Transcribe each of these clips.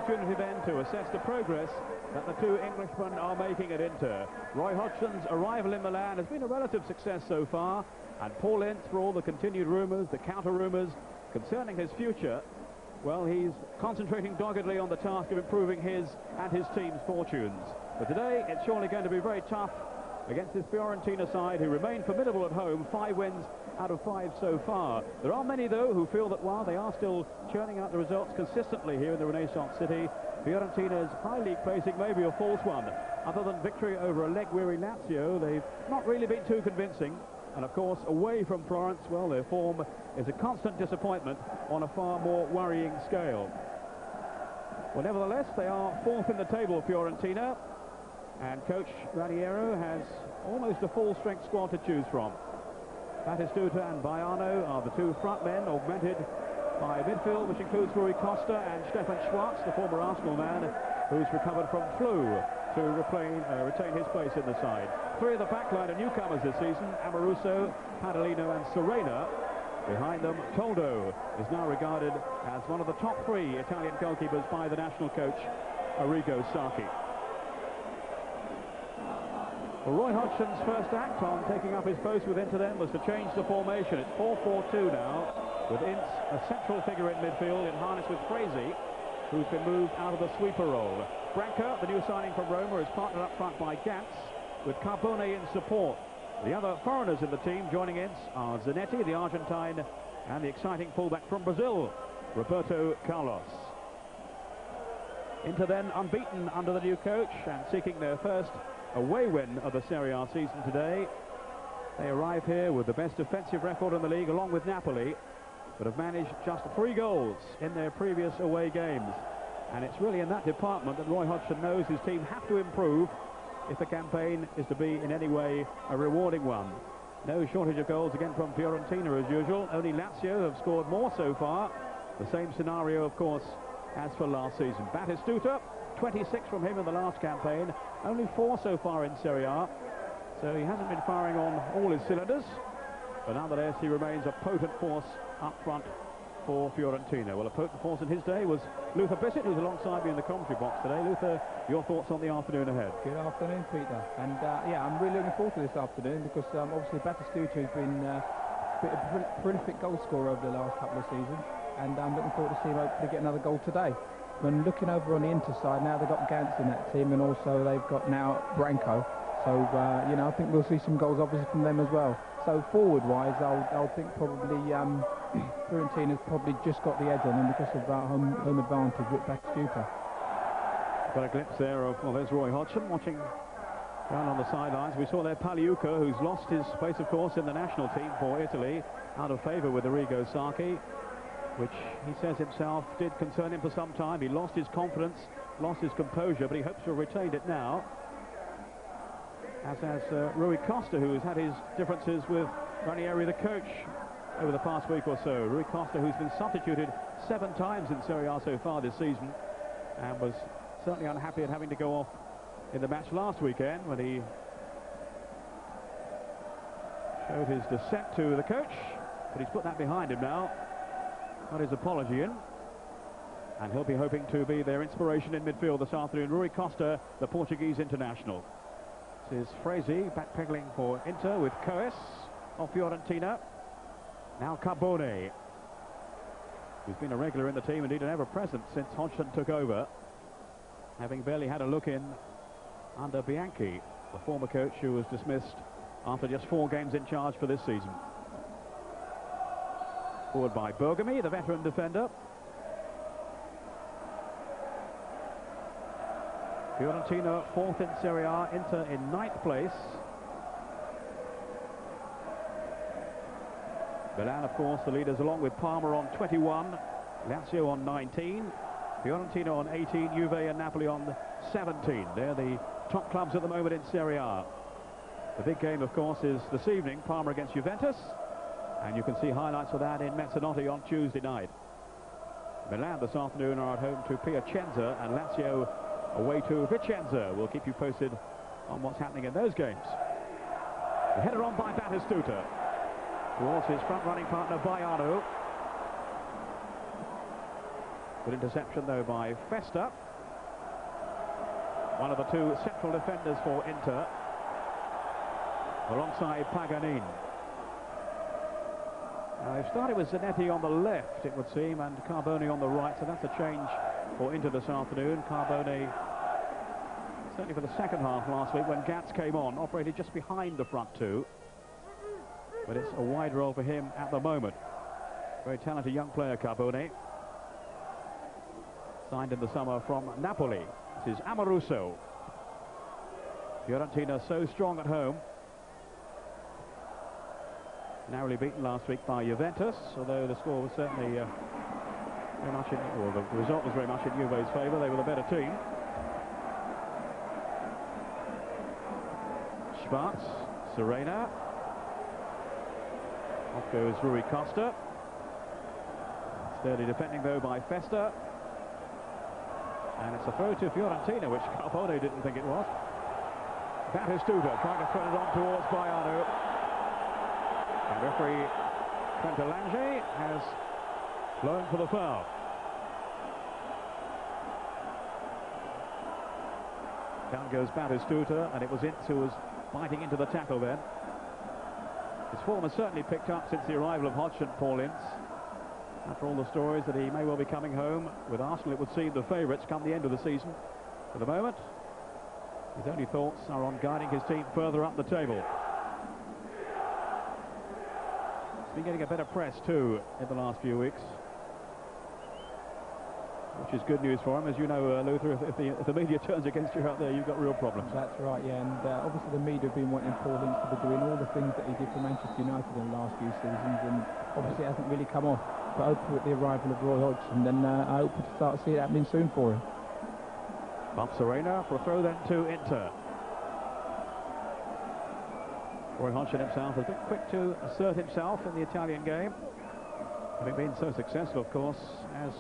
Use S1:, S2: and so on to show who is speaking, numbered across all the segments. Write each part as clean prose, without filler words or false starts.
S1: opportunity then to assess the progress that the two Englishmen are making at Inter. Roy Hodgson's arrival in Milan has been a relative success so far, and Paul Ince, for all the continued rumours, the counter-rumours concerning his future, well, he's concentrating doggedly on the task of improving his and his team's fortunes. But today, it's surely going to be very tough against this Fiorentina side, who remain formidable at home, 5 wins out of 5 so far. There are many, though, who feel that while they are still churning out the results consistently here in the Renaissance City, Fiorentina's high league placing may be a false one. Other than victory over a leg-weary Lazio, they've not really been too convincing. And of course, away from Florence, well, their form is a constant disappointment on a far more worrying scale. Well, nevertheless, they are 4th in the table, Fiorentina, and coach Raniero has almost a full-strength squad to choose from. Batistuta and Baiano are the two front men, augmented by midfield, which includes Rui Costa and Stefan Schwarz, the former Arsenal man, who's recovered from flu, to retain his place in the side. 3 of the backline are newcomers this season: Amoruso, Padalino and Serena. Behind them, Toldo is now regarded as one of the top 3 Italian goalkeepers by the national coach, Arrigo Sacchi. Well, Roy Hodgson's first act on taking up his post with Inter then was to change the formation. It's 4-4-2 now, with Ince a central figure in midfield in harness with Fresi, who's been moved out of the sweeper role. Branca, the new signing from Roma, is partnered up front by Gantz, with Carbone in support. The other foreigners in the team joining Ince are Zanetti, the Argentine, and the exciting fullback from Brazil, Roberto Carlos. Inter then unbeaten under the new coach and seeking their first away win of the Serie A season today. They arrive here with the best defensive record in the league, along with Napoli, but have managed just 3 goals in their previous away games. And it's really in that department that Roy Hodgson knows his team have to improve if the campaign is to be in any way a rewarding one. No shortage of goals again from Fiorentina as usual. Only Lazio have scored more so far. The same scenario, of course, as for last season. Batistuta, 26 from him in the last campaign, only 4 so far in Serie A, so he hasn't been firing on all his cylinders, but nonetheless he remains a potent force up front for Fiorentina. Well, a potent force in his day was Luther Bissett, who's alongside me in the commentary box today. Luther, your thoughts on the afternoon ahead?
S2: Good afternoon, Peter. And yeah, I'm really looking forward to this afternoon, because obviously Batistuta has been a prolific goal scorer over the last couple of seasons, and I'm looking forward to see him hopefully get another goal today. When looking over on the Inter side, now they've got Gantz in that team, and also they've got now Branco. So, you know, I think we'll see some goals obviously from them as well. So forward-wise, I'll think probably Fiorentina's probably just got the edge on them because of home advantage with Batistuta.
S1: Got a glimpse there of, well, there's Roy Hodgson watching down on the sidelines. We saw there Pagliuca, who's lost his place, of course, in the national team for Italy, out of favour with Arrigo Sacchi, which he says himself did concern him for some time. He lost his confidence, lost his composure, but he hopes to have retained it now. As has Rui Costa, who has had his differences with Ranieri, the coach, over the past week or so. Rui Costa, who's been substituted 7 times in Serie A so far this season, and was certainly unhappy at having to go off in the match last weekend when he showed his dissent to the coach, but he's put that behind him now. Got his apology in, and he'll be hoping to be their inspiration in midfield this afternoon. Rui Costa, the Portuguese international. This is Fresi backpedaling for Inter with Coes of Fiorentina. Now Carbone, who's been a regular in the team, indeed an ever-present since Hodgson took over, having barely had a look in under Bianchi, the former coach who was dismissed after just 4 games in charge for this season. Forward by Bergomi, the veteran defender. Fiorentina 4th in Serie A, Inter in 9th place. Milan, of course, the leaders, along with Parma on 21, Lazio on 19, Fiorentina on 18, Juve and Napoli on 17. They're the top clubs at the moment in Serie A. The big game, of course, is this evening, Parma against Juventus, and you can see highlights of that in Mezzanotte on Tuesday night. Milan this afternoon are at home to Piacenza, and Lazio away to Vicenza. We'll keep you posted on what's happening in those games. The header on by Batistuta towards his front-running partner Baiano. Good interception though by Festa, one of the two central defenders for Inter, alongside Paganini. Now they've started with Zanetti on the left, it would seem, and Carboni on the right, so that's a change for Inter this afternoon. Carboni, certainly for the second half last week when Gats came on, operated just behind the front two, but it's a wide role for him at the moment. Very talented young player, Carboni. Signed in the summer from Napoli. This is Amoruso. Fiorentina so strong at home. Narrowly beaten last week by Juventus, although the score was certainly very much in, or the result was very much in Juve's favour. They were the better team. Schwarz, Serena. Off goes Rui Costa. Sturdy defending though by Festa. And it's a throw to Fiorentina, which Carboni didn't think it was. Batistuta trying to thread it on towards Baiano. And referee Trentelange has blown for the foul. Down goes Batistuta, and it was Ince who was biting into the tackle then. His form has certainly picked up since the arrival of Hodgson, Paul Ince. After all the stories that he may well be coming home, with Arsenal it would seem the favourites come the end of the season. For the moment, his only thoughts are on guiding his team further up the table. He's been getting a better press too in the last few weeks, which is good news for him. As you know, Luther, if the media turns against you out there, you've got real problems.
S2: That's right, yeah, and obviously the media have been wanting Paul Ince to be doing all the things that he did for Manchester United in the last few seasons, and obviously it hasn't really come off. But hopefully with the arrival of Roy Hodgson, then I hope to start to see it happening soon for him.
S1: Bob Serena for a throw then to Inter. Roy Hodgson himself has been quick to assert himself in the Italian game, having been so successful, of course, as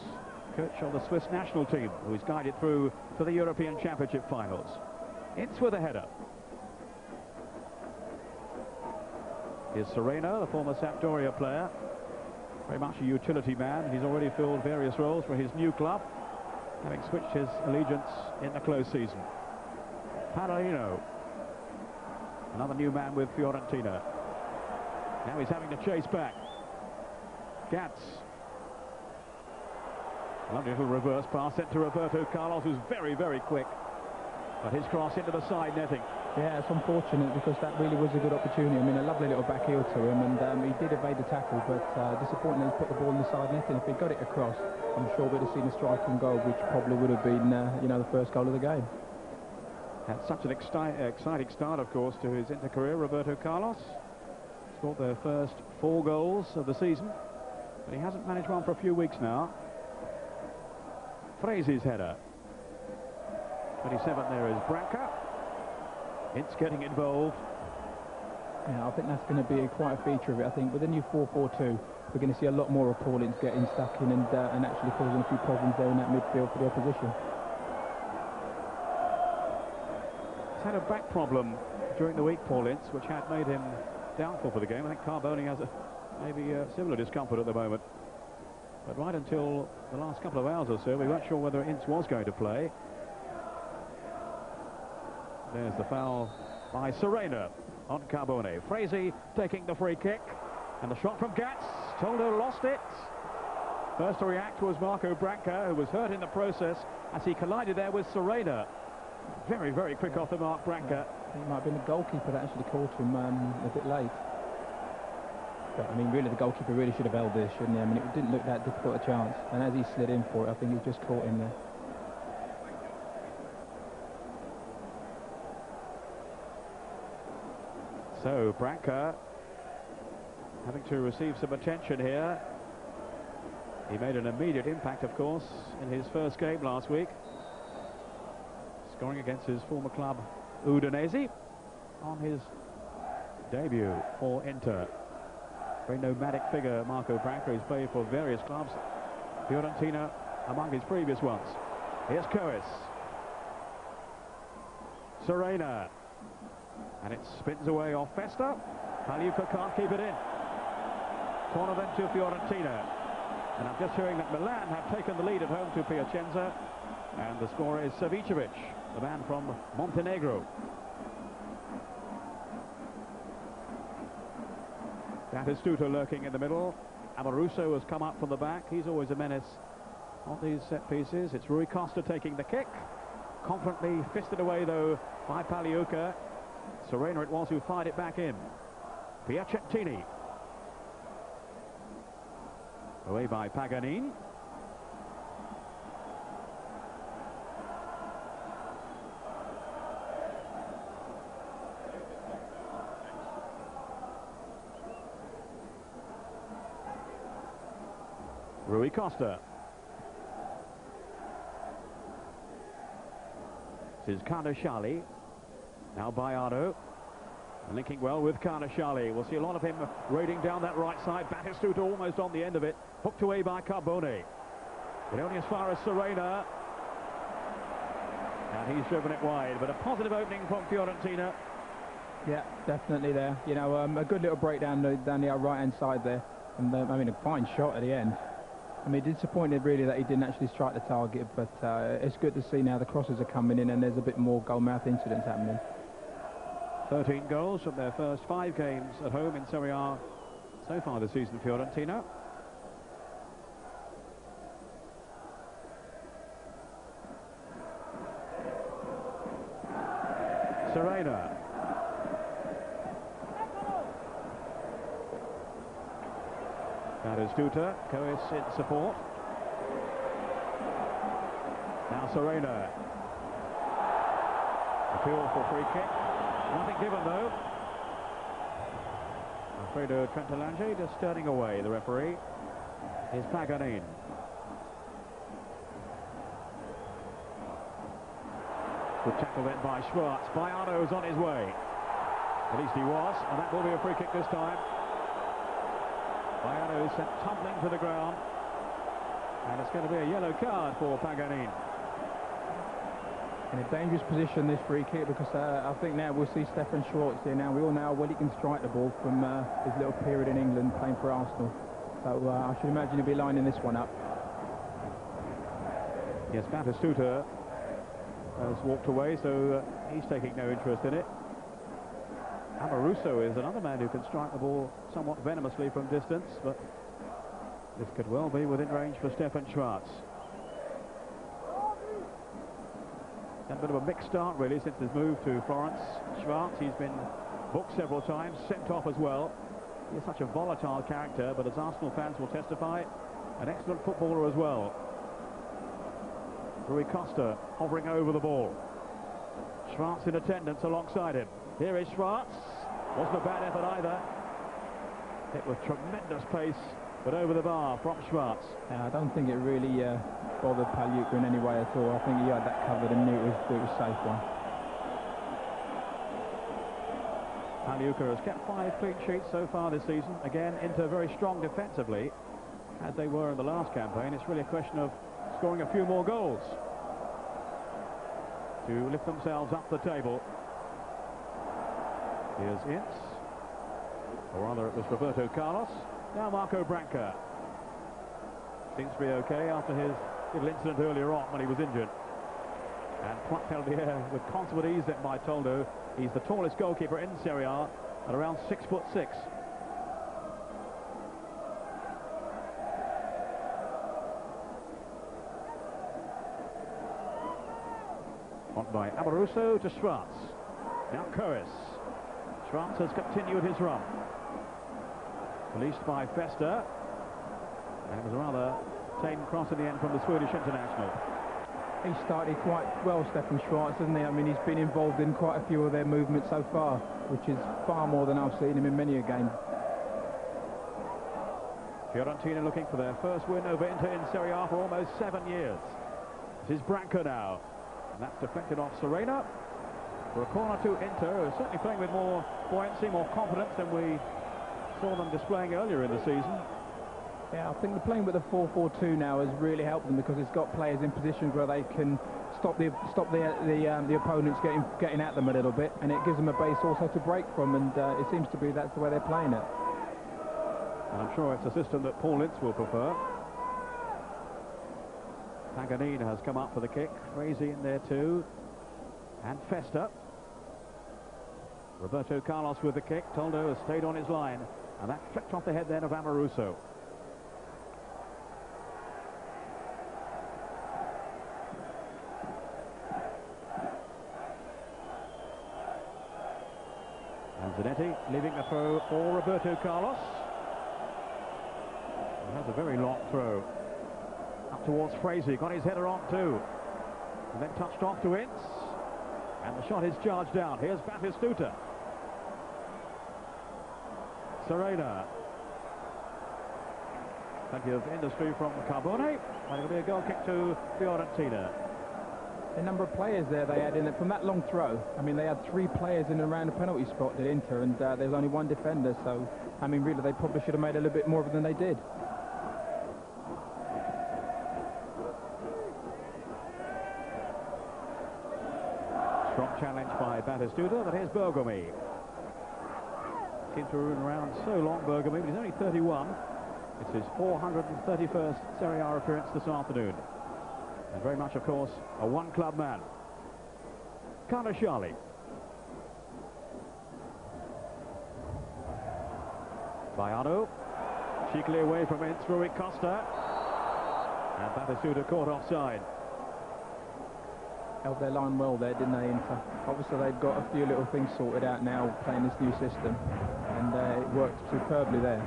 S1: coach of the Swiss national team, who is guided through to the European Championship finals. Ince with a header. Here's Serena, the former Sampdoria player, very much a utility man. He's already filled various roles for his new club, having switched his allegiance in the close season. Pagliuca, another new man with Fiorentina. Now he's having to chase back. Gats. Lovely little reverse pass sent to Roberto Carlos, who's very, very quick. But his cross into the side netting.
S2: Yeah, it's unfortunate because that really was a good opportunity. I mean, a lovely little back heel to him, and he did evade the tackle, but disappointing that he put the ball in the side netting. If he'd got it across, I'm sure we'd have seen a striking goal, which probably would have been, you know, the first goal of the game.
S1: Had such an exciting start, of course, to his Inter career, Roberto Carlos. Scored their first 4 goals of the season, but he hasn't managed one for a few weeks now. Frese's header. 27 there is Branca. Ince getting involved.
S2: Yeah, I think that's going to be quite a feature of it. I think with the new 4-4-2, we're going to see a lot more of Paul Ince getting stuck in and actually causing a few problems there in that midfield for the opposition.
S1: He's had a back problem during the week, Paul Ince, which had made him doubtful for the game. I think Carboni has maybe similar discomfort at the moment. But right until the last couple of hours or so, we weren't sure whether Ince was going to play. There's the foul by Serena on Carboni. Frese taking the free kick, and the shot from Gats. Toldo lost it. First to react was Marco Branca, who was hurt in the process as he collided there with Serena. Very, very quick off the mark, Branca.
S2: I think it might have been the goalkeeper that actually caught him a bit late. But, I mean, really, the goalkeeper really should have held this, shouldn't he? I mean, it didn't look that difficult a chance. And as he slid in for it, I think he just caught him there.
S1: So, Branca having to receive some attention here. He made an immediate impact, of course, in his first game last week, scoring against his former club, Udinese, on his debut for Inter. Very nomadic figure, Marco Branca. He's played for various clubs, Fiorentina among his previous ones. Here's Coes. Serena. And it spins away off Festa. Pagliuca can't keep it in. Corner then to Fiorentina. And I'm just hearing that Milan have taken the lead at home to Piacenza. And the scorer is Savicevic, the man from Montenegro. Batistuta lurking in the middle. Amoruso has come up from the back. He's always a menace on these set pieces. It's Rui Costa taking the kick. Confidently fisted away, though, by Pagliuca. Serena it was who fired it back in. Piacentini. Away by Paganini. Rui Costa. This is Carnashali. Now Bayardo. Linking well with Carnashali. We'll see a lot of him raiding down that right side. Batistuta almost on the end of it. Hooked away by Carbone. But only as far as Serena. And he's driven it wide. But a positive opening from Fiorentina.
S2: Yeah, definitely there. You know, a good little breakdown down the right-hand side there. And I mean, a fine shot at the end. I mean, disappointed really that he didn't actually strike the target, but it's good to see now the crosses are coming in and there's a bit more goal-mouth incidents happening.
S1: 13 goals from their first 5 games at home in Serie A so far this season, Fiorentina. Serena. Batistuta, Coes in support. Now Serena. Appeal for free kick. Nothing given though. Alfredo Trentalange just turning away. The referee is Paganini. Good tackle then by Schwartz. Bayardo's on his way. At least he was, and that will be a free kick this time. Bayardo sent tumbling to the ground, and it's going to be a yellow card for Paganini.
S2: In a dangerous position, this free kick, because I think now we'll see Stefan Schwartz here now. We all know how well he can strike the ball from his little period in England playing for Arsenal. So I should imagine he'll be lining this one up.
S1: Yes, Batistuta has walked away, so he's taking no interest in it. Amoruso is another man who can strike the ball somewhat venomously from distance, but this could well be within range for Stefan Schwartz. A bit of a mixed start really since his move to Florence. Schwartz, he's been booked several times, sent off as well. He's such a volatile character, but as Arsenal fans will testify, an excellent footballer as well. Rui Costa hovering over the ball. Schwartz in attendance alongside him. Here is Schwartz. Wasn't a bad effort either. It was tremendous pace, but over the bar from Schwartz.
S2: I don't think it really bothered Pagliuca in any way at all. I think he had that covered and knew it was a safe one.
S1: Pagliuca has kept 5 clean sheets so far this season. Again, Inter very strong defensively, as they were in the last campaign. It's really a question of scoring a few more goals to lift themselves up the table. Here's Ince, or rather it was Roberto Carlos. Now Marco Branca. Seems to be okay after his little incident earlier on when he was injured. And plucked out of the air with consummate ease then by Toldo. He's the tallest goalkeeper in Serie A at around 6'6". On by Amoruso to Schwartz. Now Coes. Schwartz has continued his run. Released by Festa. And it was a rather tame cross in the end from the Swedish international.
S2: He started quite well, Stefan Schwartz, hasn't he? I mean, he's been involved in quite a few of their movements so far, which is far more than I've seen him in many a game.
S1: Fiorentina looking for their first win over Inter in Serie A for almost 7 years. This is Branca now. And that's deflected off Serena for a corner to Inter, who are certainly playing with more buoyancy, more confidence than we saw them displaying earlier in the season.
S2: Yeah, I think the playing with the 4-4-2 now has really helped them, because it's got players in positions where they can stop the opponents getting at them a little bit, and it gives them a base also to break from, and it seems to be that's the way they're playing it.
S1: And I'm sure it's a system that Paul Ince will prefer. Paganini has come up for the kick. Crazy in there too. And Festa. Roberto Carlos with the kick. Toldo has stayed on his line. And that flicked off the head then of Amoruso. And Zanetti leaving the throw for Roberto Carlos. He has a very long throw. Up towards Fraser. Got his header on too. And then touched off to Ince. And the shot is charged down. Here's Batistuta. Serena. Plenty of industry from Carbone. And it'll be a goal kick to Fiorentina.
S2: The number of players there they had in it from that long throw. I mean, they had 3 players in and around the penalty spot at Inter, and there was only 1 defender. So, I mean, really, they probably should have made a little bit more of it than they did.
S1: Strong challenge by Batistuta, but here's Bergomi. Seems to run around so long, Bergomi, but he's only 31. It's his 431st Serie A appearance this afternoon. And very much, of course, a one-club man. Carnasciali. Baiano. Cheekily away from Ince, Rui Costa. And Batistuta caught offside.
S2: Held their line well there, didn't they, Inter? Obviously, they've got a few little things sorted out now, playing this new system. And it worked superbly there.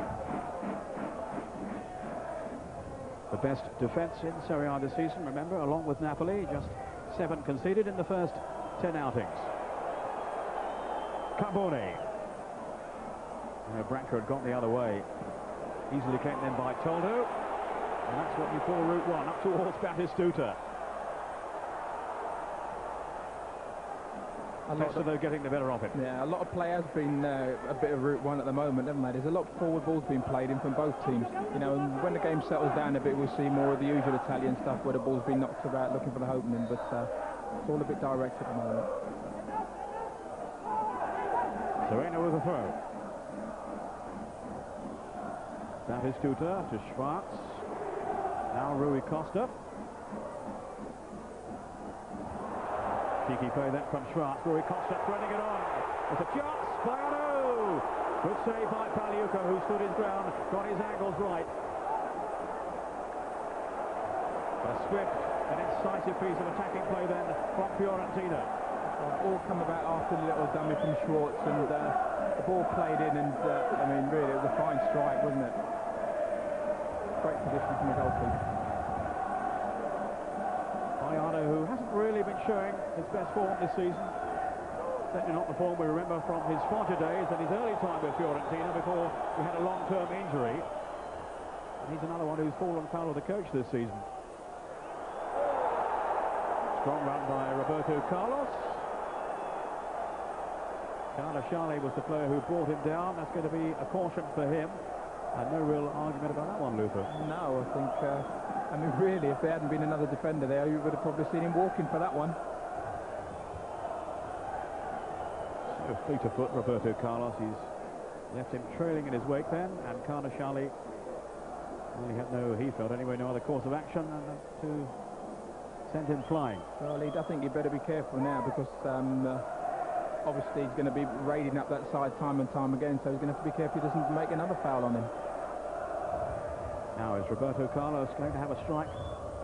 S1: The best defence in Serie A this season, remember, along with Napoli, just 7 conceded in the first 10 outings. Carbone. Branca had gone the other way. Easily came then by Toldo. And that's what you call Route 1, up towards Batistuta. They're getting the better of it.
S2: Yeah, a lot of players been a bit of Route 1 at the moment, haven't they? There's a lot of forward balls being played in from both teams. You know, and when the game settles down a bit, we'll see more of the usual Italian stuff where the ball's been knocked about looking for the opening, but it's all a bit direct at the moment.
S1: Serena with a throw. Batistuta to Schwarz. Now Rui Costa. Cheeky play that from Schwarz. Rui Costa threading it on. It's a chance. Pagliuca. Good save by Pagliuca, who stood his ground, got his angles right. A swift and incisive piece of attacking play then from Fiorentina.
S2: All come about after the little dummy from Schwarz, and the ball played in, and I mean, really, it was a fine strike, wasn't it? Great position from the goalkeeper.
S1: Who hasn't really been showing his best form this season. Certainly not the form we remember from his Foggia days and his early time with Fiorentina before he had a long-term injury. And he's another one who's fallen foul of the coach this season. Strong run by Roberto Carlos. Carnasciali was the player who brought him down. That's going to be a caution for him. And no real argument about that one, Luther.
S2: No, I think... I mean, really, if there hadn't been another defender there, you would have probably seen him walking for that one. So
S1: fleet of foot, Roberto Carlos. He's left him trailing in his wake then, and Carnasciali really had he felt anyway, no other course of action than to send him flying.
S2: Well, I think you better be careful now, because obviously he's going to be raiding up that side time and time again, so he's going to have to be careful he doesn't make another foul on him.
S1: Now is Roberto Carlos going to have a strike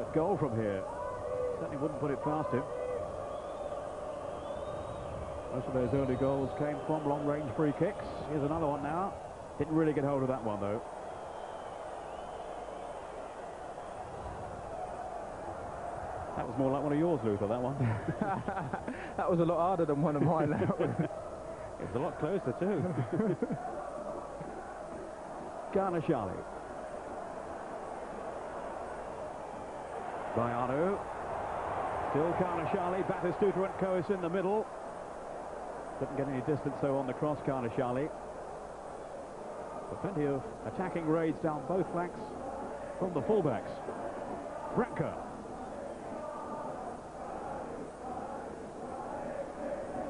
S1: at goal from here? Certainly wouldn't put it past him. Most of those early goals came from long-range free kicks. Here's another one now. Didn't really get hold of that one, though. That was more like one of yours, Luther, that one.
S2: That was a lot harder than one of mine.
S1: It was a lot closer, too. Carnasciali. Baiano. Still Carnasciali. Batistuta and Coas in the middle. Didn't get any distance, though, on the cross, Carnasciali. But plenty of attacking raids down both flanks from the fullbacks. Branca.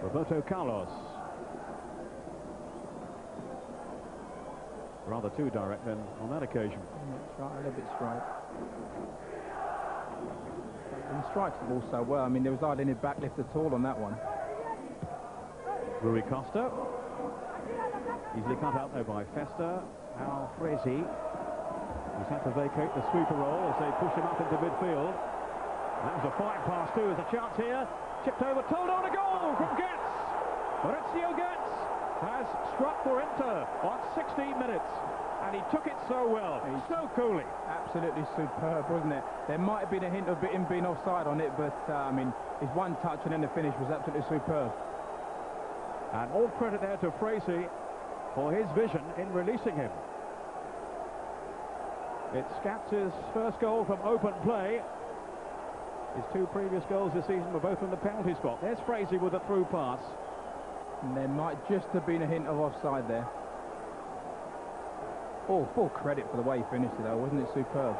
S1: Roberto Carlos. Rather too direct then on that occasion.
S2: That's right, a little bit straight. And he strikes the ball so well. I mean, there was hardly any backlift at all on that one.
S1: Rui Costa. Easily cut out though by Festa. Now Fresi. He's had to vacate the sweeper role as they push him up into midfield. That was a fine pass too. There's a chance here. Chipped over. Toldo and a goal from Getz. Maurizio Getz has struck for Inter on 16 minutes. And he took it so well, so coolly.
S2: Absolutely superb, wasn't it? There might have been a hint of him being offside on it, but I mean, his one touch and then the finish was absolutely superb.
S1: And all credit there to Fresi for his vision in releasing him. It's Skatz's first goal from open play. His two previous goals this season were both from the penalty spot. There's Fresi with a through pass.
S2: And there might just have been a hint of offside there. Oh, full credit for the way he finished it though, wasn't it superb?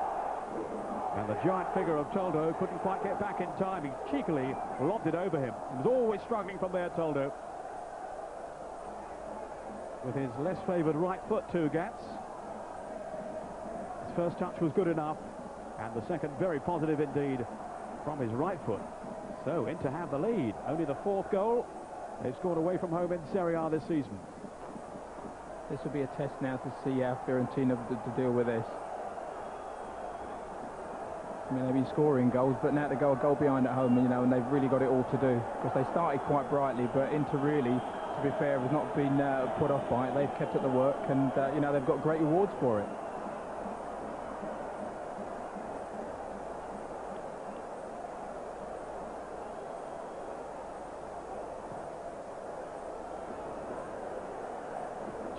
S1: And the giant figure of Toldo couldn't quite get back in time. He cheekily lobbed it over him. He was always struggling from there, Toldo. With his less favoured right foot too, Getz. His first touch was good enough, and the second very positive indeed from his right foot. So Inter have the lead. Only the fourth goal they've scored away from home in Serie A this season.
S2: This will be a test now to see how Fiorentina to deal with this. I mean, they've been scoring goals, but now to go a goal behind at home, you know, and they've really got it all to do. Because they started quite brightly, but Inter really, to be fair, has not been put off by it. They've kept at the work, and, you know, they've got great rewards for it.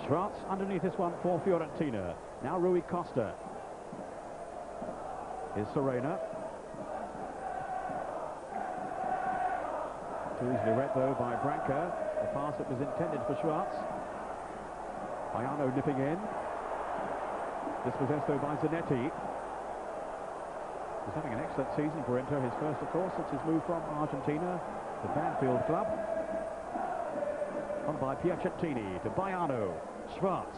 S1: Schwartz underneath this one for Fiorentina. Now Rui Costa. Is Serena. Too easily read though by Branca. The pass that was intended for Schwartz. Bayano nipping in. Dispossessed though by Zanetti. He's having an excellent season for Inter. His first, of course, since his move from Argentina, the Banfield club. On by Piacentini to Bayano. Schwartz.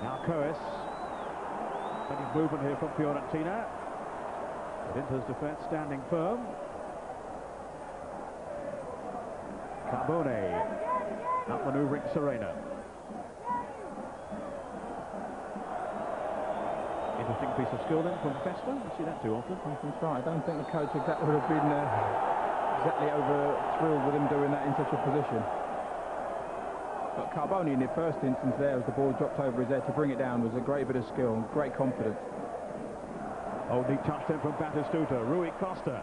S1: Now Coes. Plenty of movement here from Fiorentina. But Inter's defence standing firm. Carbone. Outmanoeuvring Serena. Interesting piece of skill then from Festa. You see that too often.
S2: That's right. I don't think the coach exactly would have been exactly over thrilled with him doing that in such a position. But Carbone in the first instance there, as the ball dropped over his head to bring it down, was a great bit of skill and great confidence.
S1: Oh, neat touch then from Batistuta. Rui Costa.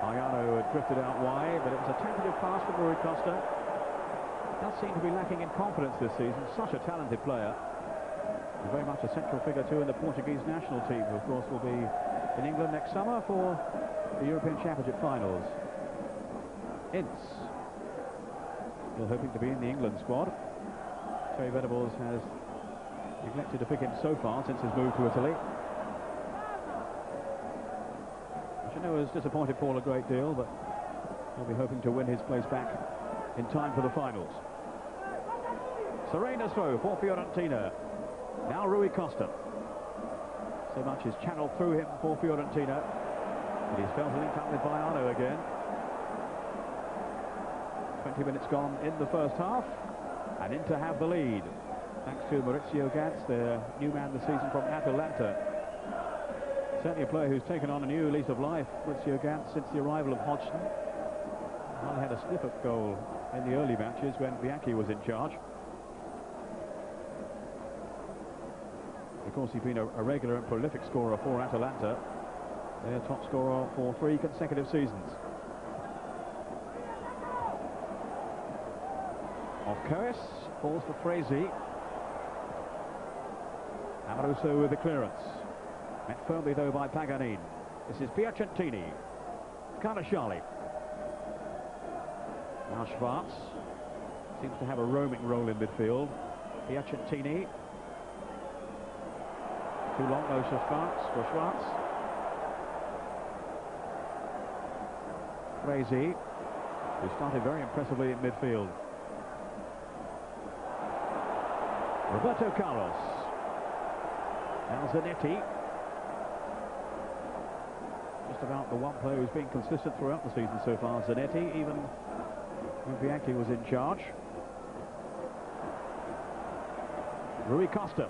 S1: Bayano had drifted out wide, but it was a tentative pass from Rui Costa. Does seem to be lacking in confidence this season. Such a talented player. And very much a central figure too in the Portuguese national team, who of course will be in England next summer for the European Championship finals. Ince. Still hoping to be in the England squad. Terry Venables has neglected to pick him so far since his move to Italy. Which I know has disappointed Paul a great deal, but he'll be hoping to win his place back in time for the finals. Serena's throw for Fiorentina. Now Rui Costa. So much is channeled through him for Fiorentina. But he's failed to link up with Bayano again. 20 minutes gone in the first half. And Inter have the lead. Thanks to Maurizio Getz, their new man this season from Atalanta. Certainly a player who's taken on a new lease of life, Maurizio Getz, since the arrival of Hodgson. Only had a sniff at goal in the early matches when Bianchi was in charge. Of course, he's been a regular and prolific scorer for Atalanta. Their top scorer for 3 consecutive seasons. Off Coes, falls for Fresi. Amaruso with the clearance. Met firmly though by Paganin. This is Piacentini. Canashali. Now Schwartz. Seems to have a roaming role in midfield. Piacentini. Too long though for Schwartz. Fresi, who started very impressively in midfield. Roberto Carlos. Now Zanetti. just about the one player who's been consistent throughout the season so far, Zanetti, even when Bianchi was in charge. Rui Costa.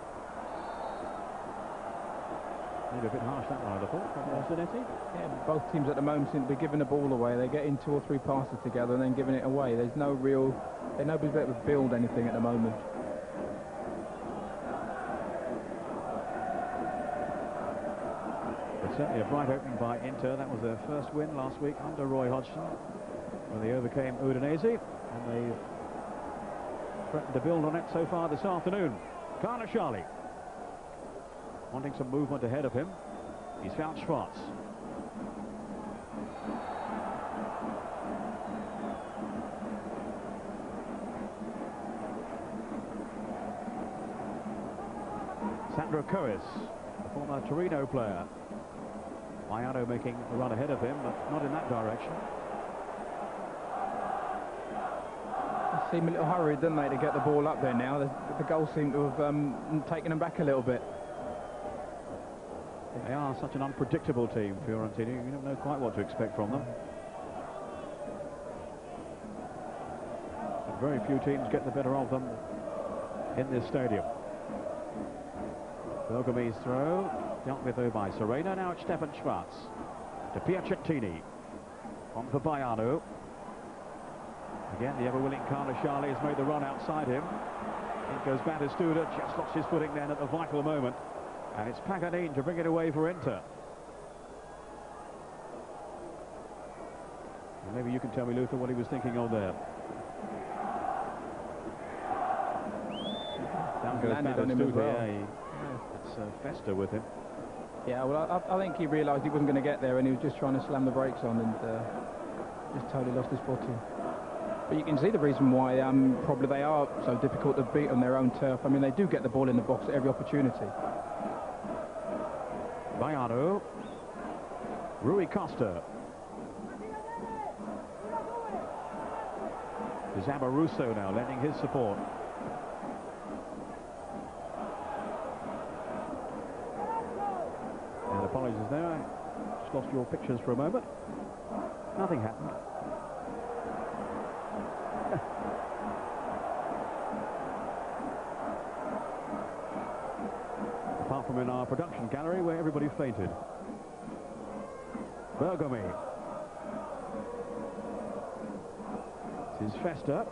S1: Maybe a bit harsh that one, I thought, from Zanetti.
S2: Yeah, both teams at the moment seem to be giving the ball away. They get in 2 or 3 passes together and then giving it away. There's no real... Nobody's able to build anything at the moment.
S1: But certainly a bright opening by Inter. That was their first win last week under Roy Hodgson, when they overcame Udinese, and they've threatened to build on it so far this afternoon. Carnashali wanting some movement ahead of him. He's found Schwartz. Sandro Coes, the former Torino player. Bayano making a run ahead of him, but not in that direction.
S2: They seem a little hurried, don't they, to get the ball up there now. The goals seem to have taken them back a little bit.
S1: They are such an unpredictable team, Fiorentina. You don't know quite what to expect from them. But very few teams get the better of them in this stadium. Bergomi's throw, dealt with though by Serena. Now it's Stefan Schwartz to Piacentini. On for Bayano. Again, the ever-willing Carnashali has made the run outside him. In goes Batistuta, just lost his footing then at the vital moment. And it's Paganini to bring it away for Inter. And maybe you can tell me, Luther, what he was thinking of there. Down goes Batistuta.
S2: Well.
S1: It's Festa with him.
S2: Yeah, well, I think he realised he wasn't going to get there, and he was just trying to slam the brakes on, and just totally lost his footing. But you can see the reason why probably they are so difficult to beat on their own turf. I mean, they do get the ball in the box at every opportunity.
S1: Bayano. Rui Costa. Zabaruso now lending his support. And apologies there, I just lost your pictures for a moment. Nothing happened. Apart from in our production gallery where everybody fainted. Bergomi. This is Festa.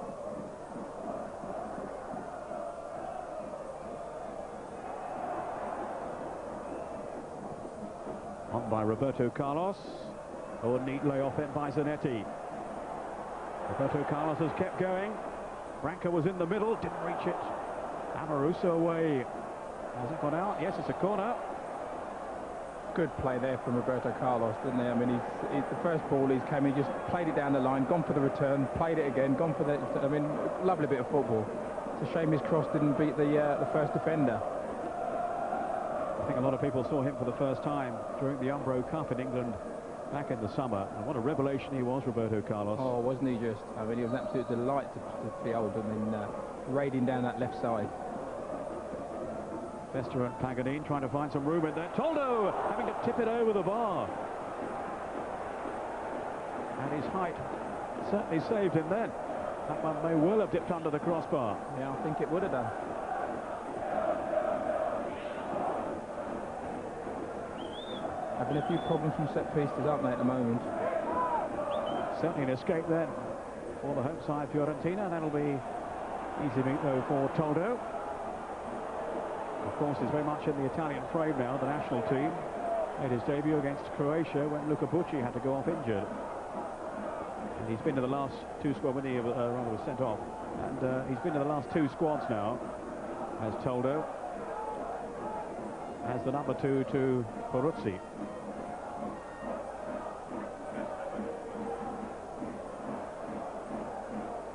S1: On by Roberto Carlos. Oh, neat layoff in by Zanetti. Roberto Carlos has kept going. Branca was in the middle, didn't reach it. Amaruso away. Has it gone out? Yes, it's a corner.
S2: Good play there from Roberto Carlos, didn't he? I mean, the first ball he came, he just played it down the line, gone for the return, played it again, gone for the... I mean, lovely bit of football. It's a shame his cross didn't beat the first defender.
S1: I think a lot of people saw him for the first time during the Umbro Cup in England back in the summer. And what a revelation he was, Roberto Carlos.
S2: Oh, wasn't he just? I mean, he was an absolute delight to behold. I mean, raiding down that left side.
S1: Festa and Paganini trying to find some room in there. Toldo having to tip it over the bar. And his height certainly saved him then. That one may well have dipped under the crossbar.
S2: Yeah, I think it would have done. Having a few problems from set pieces, aren't they, at the moment?
S1: Certainly an escape then for the home side Fiorentina. That'll be easy meet though for Toldo. Of course, he's very much in the Italian frame now, the national team. Made his debut against Croatia when Luca Bucci had to go off injured. And he's been to the last two squads when he rather was sent off. And he's been to the last two squads now, as Toldo, as the number 2 to Peruzzi.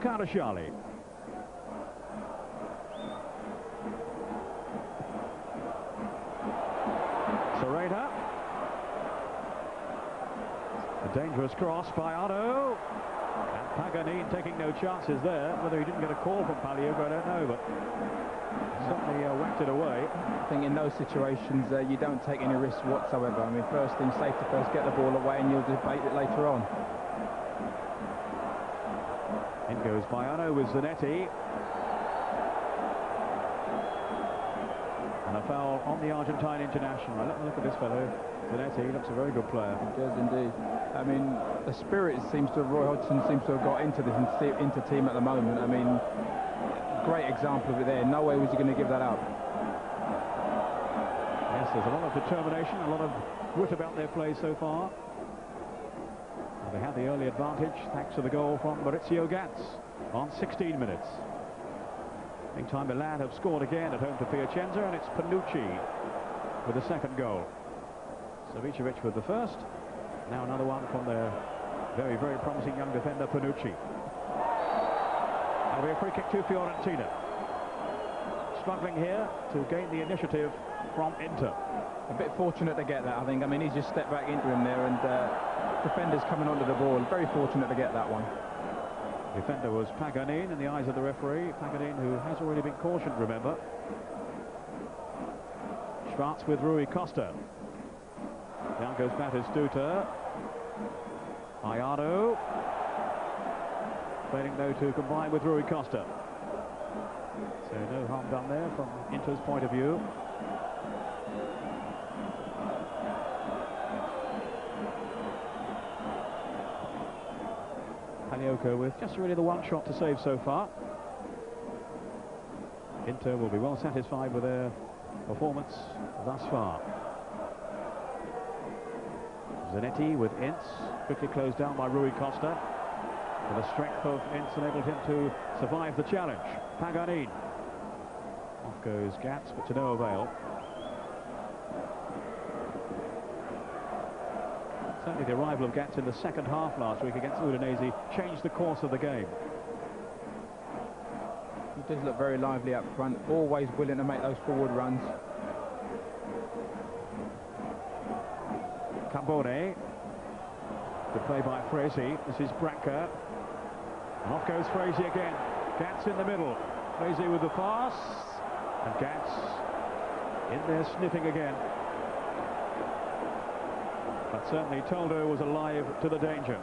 S1: Carnashali. Serena. A dangerous cross by Otto. And Paganini taking no chances there. Whether he didn't get a call from Pagliuca, I don't know, but Certainly whacked it away.
S2: I think in those situations you don't take any risks whatsoever. I mean, first thing, safety first, get the ball away and you'll debate it later on.
S1: In goes Baiano with Zanetti. And a foul on the Argentine international. Look at this fellow. Zanetti, he looks a very good player.
S2: He does indeed. I mean, the spirit Roy Hodgson seems to have got into this into team at the moment. I mean, great example of it there. No way was he going to give that up.
S1: Yes, there's a lot of determination, a lot of wit about their play so far. And they had the early advantage thanks to the goal from Maurizio Gantz on 16 minutes. Meantime, Milan have scored again at home to Piacenza, and it's Panucci with the second goal. Savicevic with the first. Now another one from their very, very promising young defender, Panucci. That'll be a free kick to Fiorentina. Struggling here to gain the initiative from Inter.
S2: A bit fortunate to get that, I think. I mean, he's just stepped back into him there, and defenders coming onto the ball. Very fortunate to get that one.
S1: Defender was Paganini in the eyes of the referee. Paganini, who has already been cautioned, remember. Schwartz with Rui Costa. Down goes Batistuta. Ayano. Failing though to combine with Rui Costa. So no harm done there from Inter's point of view. Pagliuca with just really the one shot to save so far. Inter will be well satisfied with their performance thus far. Zanetti with Ince, quickly closed down by Rui Costa. And the strength of Ince enabled him to survive the challenge. Paganini. Off goes Gantz, but to no avail. Certainly the arrival of Gantz in the second half last week against Udinese changed the course of the game.
S2: He does look very lively up front, always willing to make those forward runs.
S1: Cambone. Good play by Fresi. This is Branca. And off goes Fresi again. Gantz in the middle. Fresi with the pass. And Gantz in there sniffing again. But certainly Toldo was alive to the danger.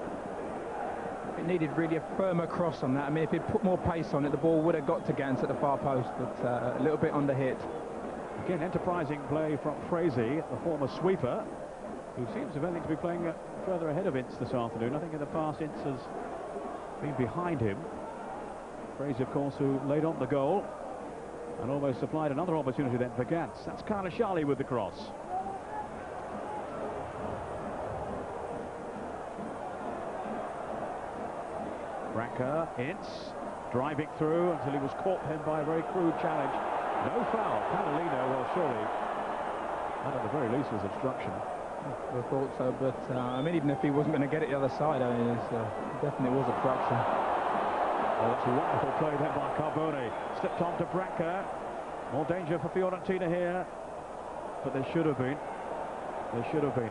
S2: It needed really a firmer cross on that. I mean, if he'd put more pace on it, the ball would have got to Gantz at the far post, but a little bit under hit.
S1: Again, enterprising play from Fresi, the former sweeper, who seems eventually to be playing further ahead of Ince this afternoon. I think in the past Ince has been behind him. Fresi, of course, who laid on the goal and almost supplied another opportunity then for Gantz. That's Carnashali with the cross. Branca, Ince, driving through until he was caught then by a very crude challenge. No foul. Panalino, well, surely, that at the very least was obstruction.
S2: I thought so, but I mean, even if he wasn't going to get it the other side, I mean, it definitely was obstruction.
S1: Oh, that's a wonderful play then by Carbone. Slipped on to Branca. More danger for Fiorentina here, but there should have been. There should have been.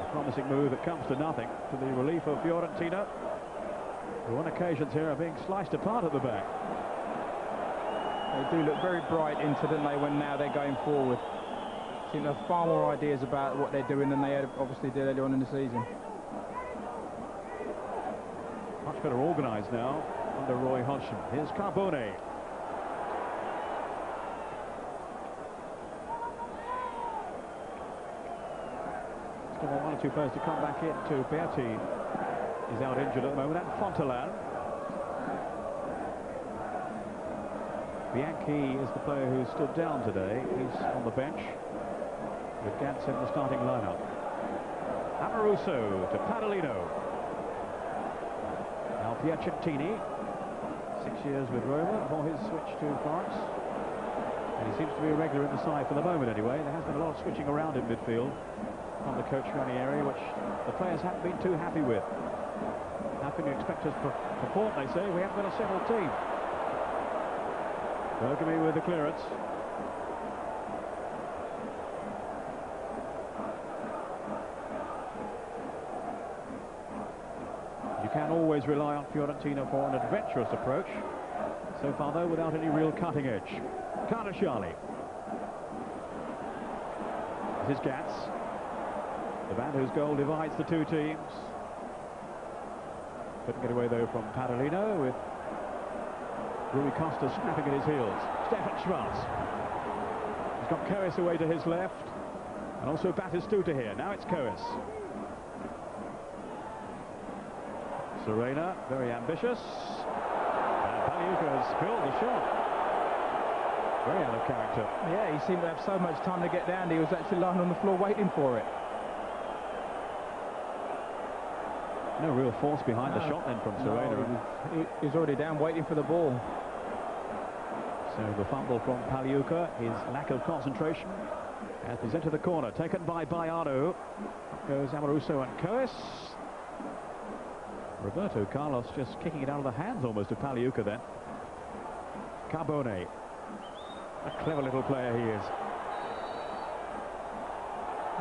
S1: A promising move that comes to nothing, to the relief of Fiorentina, who on occasions here are being sliced apart at the back.
S2: They do look very bright into, don't they, when now they're going forward. Seem to have far more ideas about what they're doing than they had obviously did earlier on in the season.
S1: Much better organised now under Roy Hodgson. Here's Carbone. Still got one or two players to come back in. To Berti is out injured at the moment, and Fontelan. Bianchi is the player who stood down today. He's on the bench with Gantz in the starting lineup. Amoruso to Padalino. Now Piacentini, 6 years with Roma before his switch to Florence. And he seems to be a regular in the side for the moment anyway. There has been a lot of switching around in midfield on the coach Ranieri, which the players haven't been too happy with. How can you expect us to perform, they say? We haven't got a settled team. Bergomi with the clearance. You can always rely on Fiorentina for an adventurous approach. So far, though, without any real cutting edge. Karnashali. This is Gats. The man whose goal divides the two teams. Couldn't get away, though, from Padalino, with Rui Costa snapping at his heels. Stefan Schwarz. He's got Coes away to his left. And also Batistuta here. Now it's Coes. Serena, very ambitious. And Pagliuca has filled the shot. Very out of character.
S2: Yeah, he seemed to have so much time to get down. He was actually lying on the floor waiting for it.
S1: No real force behind the shot then from Serena.
S2: No, he was already down waiting for the ball.
S1: So the fumble from Pagliuca, his lack of concentration. As he's into the corner, taken by Baiano. Up goes Amoruso and Coes. Roberto Carlos just kicking it out of the hands almost of Pagliuca then. Carbone. A clever little player he is.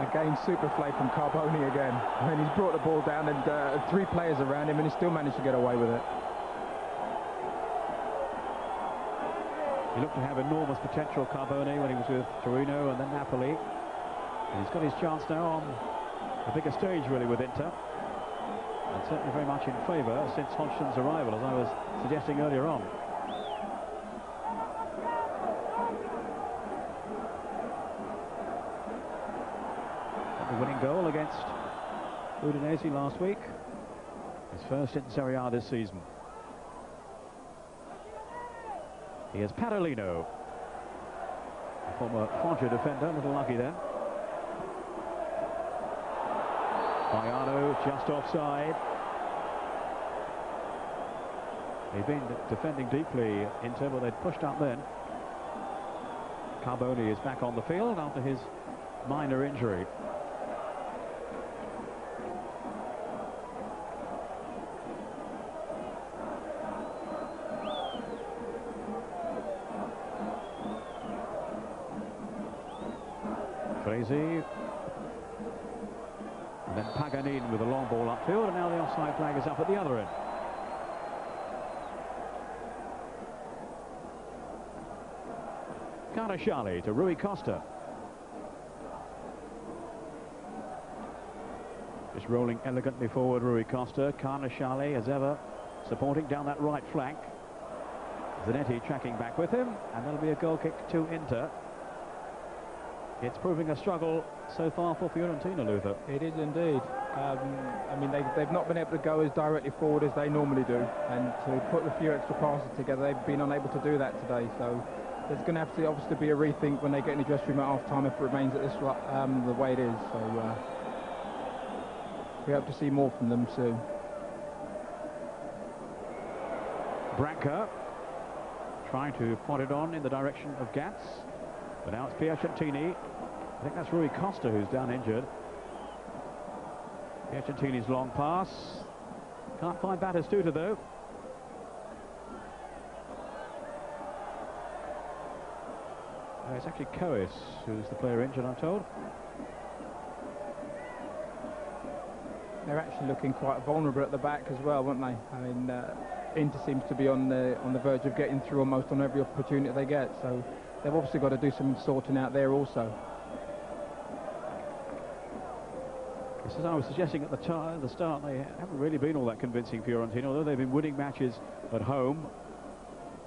S2: Again, super play from Carbone again. I mean, he's brought the ball down and 3 players around him and he still managed to get away with it.
S1: He looked to have enormous potential, Carbone, when he was with Torino and then Napoli. And he's got his chance now on a bigger stage, really, with Inter. And certainly very much in favour since Hodgson's arrival, as I was suggesting earlier on. The winning goal against Udinese last week. His first in Serie A this season. Here's Padalino, a former Foggia defender, a little lucky there. Baiano just offside. They've been defending deeply Inter, but they'd pushed up then. Carbone is back on the field after his minor injury. Crazy. And then Paganin with a long ball upfield, and now the offside flag is up at the other end. Karnashali to Rui Costa. Just rolling elegantly forward, Rui Costa. Karnashali, as ever, supporting down that right flank. Zanetti tracking back with him, and that'll be a goal kick to Inter. It's proving a struggle so far for Fiorentina, Luther.
S2: It is indeed. I mean, they've not been able to go as directly forward as they normally do, and to put a few extra passes together, they've been unable to do that today. So there's going to have to obviously be a rethink when they get in the dressing room at half-time if it remains at this the way it is. So we hope to see more from them soon.
S1: Branca trying to pot it on in the direction of Gats, but now it's Piacentini. I think that's Rui Costa who's down injured. Piacentini's long pass. Can't find Batistuta though. It's actually Coes who's the player injured, I'm told.
S2: They're actually looking quite vulnerable at the back as well, weren't they? I mean, Inter seems to be on the verge of getting through almost on every opportunity they get, so they've obviously got to do some sorting out there also.
S1: As I was suggesting at the start, they haven't really been all that convincing, Fiorentina, although they've been winning matches at home.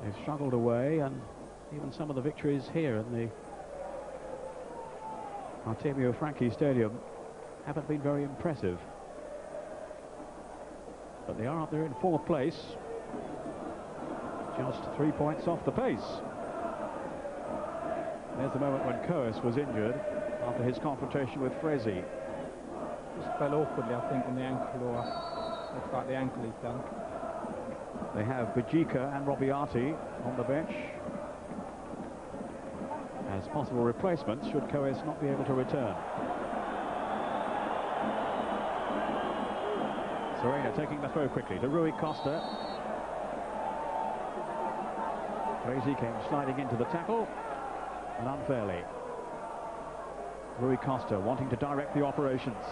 S1: They've struggled away, and even some of the victories here in the Artemio Franchi Stadium haven't been very impressive. But they are up there in 4th place, just 3 points off the pace. There's the moment when Coes was injured after his confrontation with Frezzi.
S2: Just fell awkwardly, I think, on the ankle, or looks like the ankle is done.
S1: They have Bajika and Robbiati on the bench as possible replacements should Coes not be able to return. Serena taking the throw quickly to Rui Costa. Frezzi came sliding into the tackle, and unfairly. Rui Costa wanting to direct the operations.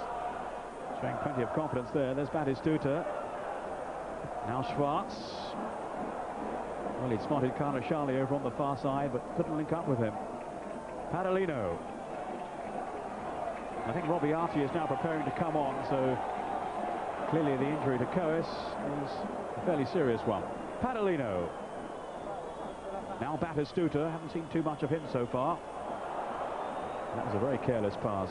S1: Showing plenty of confidence there. There's Batistuta. Now Schwarz. Well, he'd spotted Carnasciali over on the far side, but couldn't link up with him. Padalino. I think Robiati is now preparing to come on, so clearly the injury to Coes is a fairly serious one. Padalino. Now Batistuta. Haven't seen too much of him so far. That was a very careless pass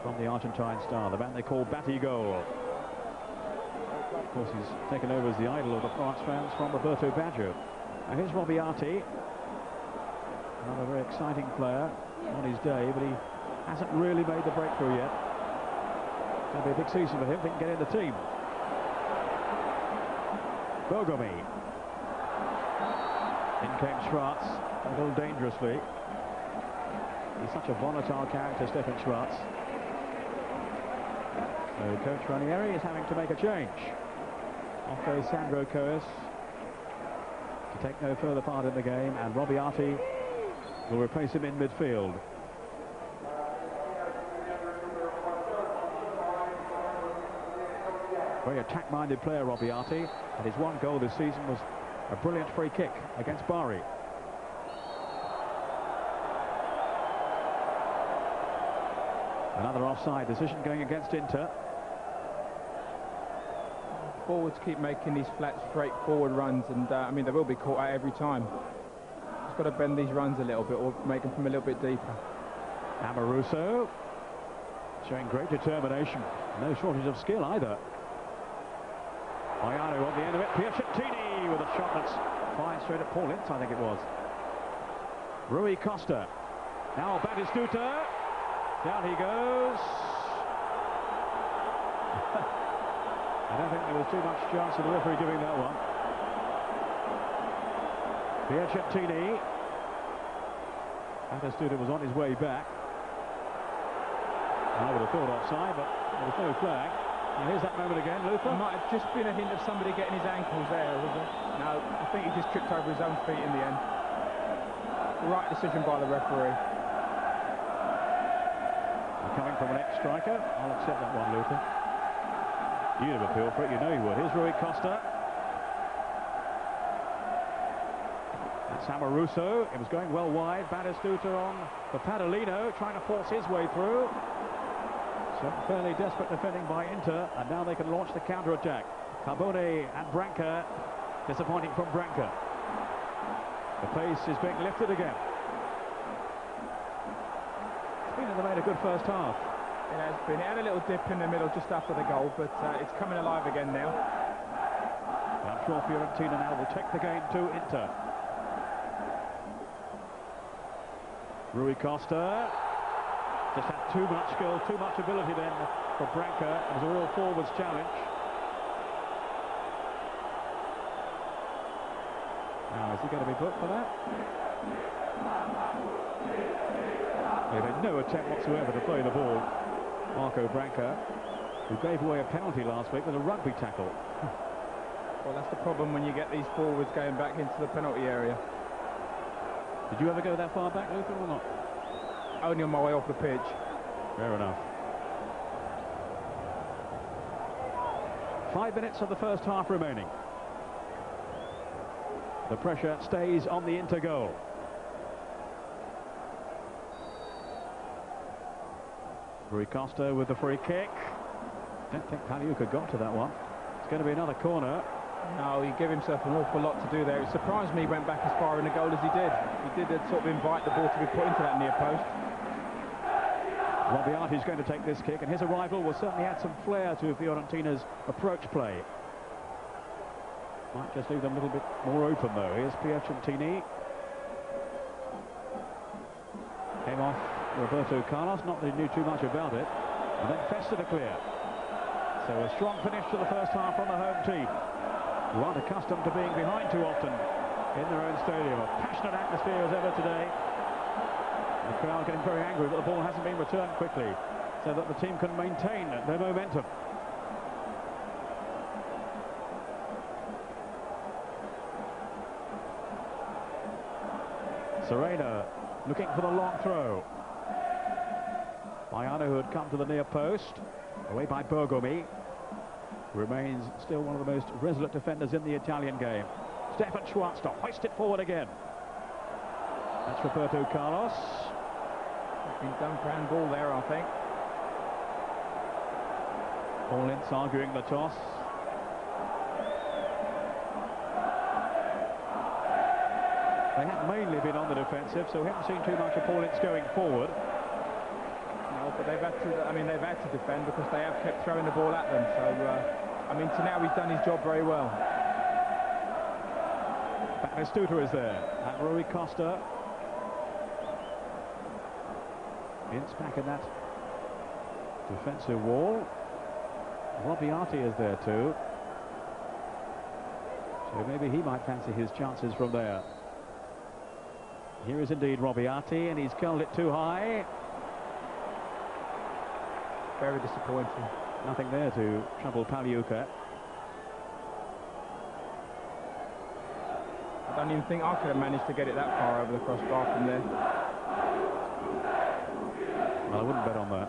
S1: from the Argentine star, the man they call Batigol. Of course, he's taken over as the idol of the France fans from Roberto Baggio. Now here's Robiati. Not a very exciting player on his day, but he hasn't really made the breakthrough yet. It's going to be a big season for him if he can get in the team. Bergomi. In came Schwartz, a little dangerously. He's such a volatile character, Stefan Schwartz. So coach Ranieri is having to make a change. Off goes Sandro Coes to take no further part in the game, and Robiati will replace him in midfield. Very attack-minded player, Robiati, and his one goal this season was a brilliant free kick against Bari. Another offside decision going against Inter.
S2: Forwards keep making these flat, straightforward runs, and I mean, they will be caught out every time. Just got to bend these runs a little bit, or make them from a little bit deeper.
S1: Amoruso showing great determination. No shortage of skill either. Bayano on the end of it. Piacentini with a shot that's fired straight at Paul Ince, I think it was. Rui Costa. Now Batistuta. Down he goes. I don't think there was too much chance of the referee giving that one. Piacentini. Batistuta was on his way back. I would have thought offside, but there was no flag. Now here's that moment again, Luther.
S2: Might have just been a hint of somebody getting his ankles there, was it? No, I think he just tripped over his own feet in the end. Right decision by the referee.
S1: Coming from an ex-striker, I'll accept that one, Luther. You'd have appealed for it, you know you would. Here's Rui Costa. That's Amoruso. It was going well wide. Batistuta on for Padalino, trying to force his way through. Some fairly desperate defending by Inter, and now they can launch the counter-attack. Carbone and Branca. Disappointing from Branca. The pace is being lifted again. They made a good first half.
S2: It has been. It had a little dip in the middle just after the goal, but it's coming alive again now.
S1: I'm sure Fiorentina now will take the game to Inter. Rui Costa just had too much skill, too much ability then for Branca. It was a real forwards challenge. Now, is he going to be booked for that? They made no attempt whatsoever to play the ball. Marco Branca, who gave away a penalty last week with a rugby tackle.
S2: Well, that's the problem when you get these forwards going back into the penalty area.
S1: Did you ever go that far back, Luther, or not?
S2: Only on my way off the pitch.
S1: Fair enough. 5 minutes of the first half remaining. The pressure stays on the Inter goal. Rui Costa with the free kick. Don't think Pagliuca got to that one. It's going to be another corner.
S2: No, he gave himself an awful lot to do there. It surprised me he went back as far in the goal as he did. He did sort of invite the ball to be put into that near post.
S1: Robiati's going to take this kick, and his arrival will certainly add some flair to Fiorentina's approach play. Might just leave them a little bit more open, though. Here's Piacentini. Came off Roberto Carlos, not that he knew too much about it. And then Festa to clear. So a strong finish to the first half from the home team, who aren't accustomed to being behind too often in their own stadium. A passionate atmosphere as ever today. The crowd getting very angry that the ball hasn't been returned quickly, so that the team can maintain their momentum. Serena looking for the long throw. Bayano, who had come to the near post, away by Bergomi, remains still one of the most resolute defenders in the Italian game. Stefan Schwartz to hoist it forward again. That's Roberto Carlos.
S2: Been done for handball there, I think.
S1: Paul Ince arguing the toss. They have mainly been on the defensive, so we haven't seen too much of Paul Ince going forward.
S2: No, but they've had to. I mean, they've had to defend because they have kept throwing the ball at them. So, I mean, to now he's done his job very well.
S1: Batistuta is there, and Rui Costa. Ince back in that defensive wall. Robiati is there too. So maybe he might fancy his chances from there. Here is indeed Robiati, and he's curled it too high.
S2: Very disappointing.
S1: Nothing there to trouble Pagliuca.
S2: I don't even think I could have managed to get it that far over the crossbar from there.
S1: Well, I wouldn't bet on that.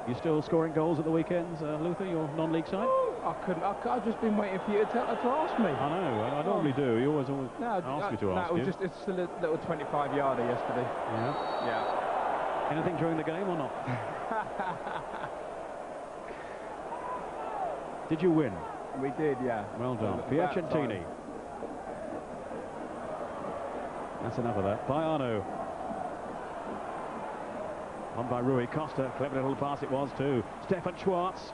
S1: You still scoring goals at the weekends, Luther, your non-league side?
S2: I've just been waiting for you to ask me.
S1: I know, I normally do. You always
S2: no,
S1: ask me to ask you.
S2: It's a little 25-yarder yesterday.
S1: Yeah?
S2: Yeah.
S1: Anything during the game or not? Did you win?
S2: We did, yeah.
S1: Well done. Piacentini. That's enough of that. Baiano. On by Rui Costa. Clever little pass it was too. Stefan Schwartz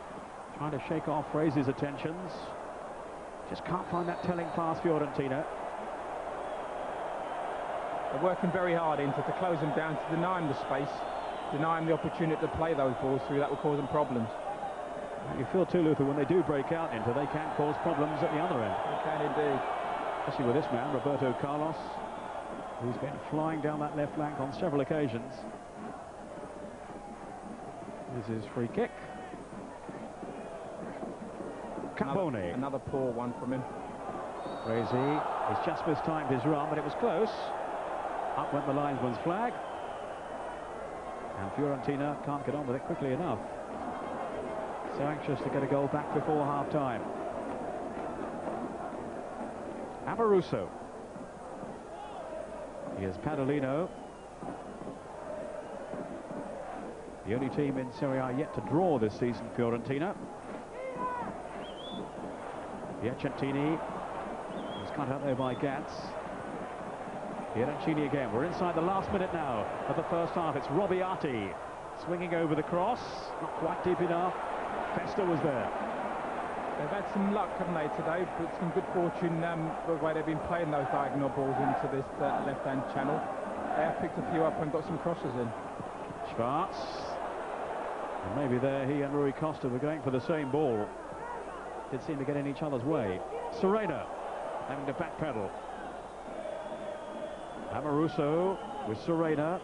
S1: trying to shake off Fraser's attentions. Just can't find that telling pass, Fiorentina.
S2: They're working very hard into to close them down, to deny them the space, deny them the opportunity to play those balls through. That will cause them problems.
S1: You feel too, Luther, when they do break out into, they can cause problems at the other end.
S2: They can indeed.
S1: Especially with this man, Roberto Carlos, who's been flying down that left flank on several occasions. This is free kick. Carbone.
S2: Another poor one from him.
S1: Crazy. He's just mistimed his run, but it was close. Up went the linesman's flag. And Fiorentina can't get on with it quickly enough. So anxious to get a goal back before half-time. Amoruso. Here's Padolino. The only team in Serie A yet to draw this season, Fiorentina. Piacentini is cut out there by Gantz. Piacentini again. We're inside the last minute now of the first half. It's Robiati swinging over the cross. Not quite deep enough. Festa was there.
S2: They've had some luck, haven't they, today? But some good fortune the way they've been playing those diagonal balls into this left-hand channel. They have picked a few up and got some crosses in.
S1: Schwartz. And maybe there he and Rui Costa were going for the same ball. Did seem to get in each other's way. Serena having to backpedal. Amoruso with Serena.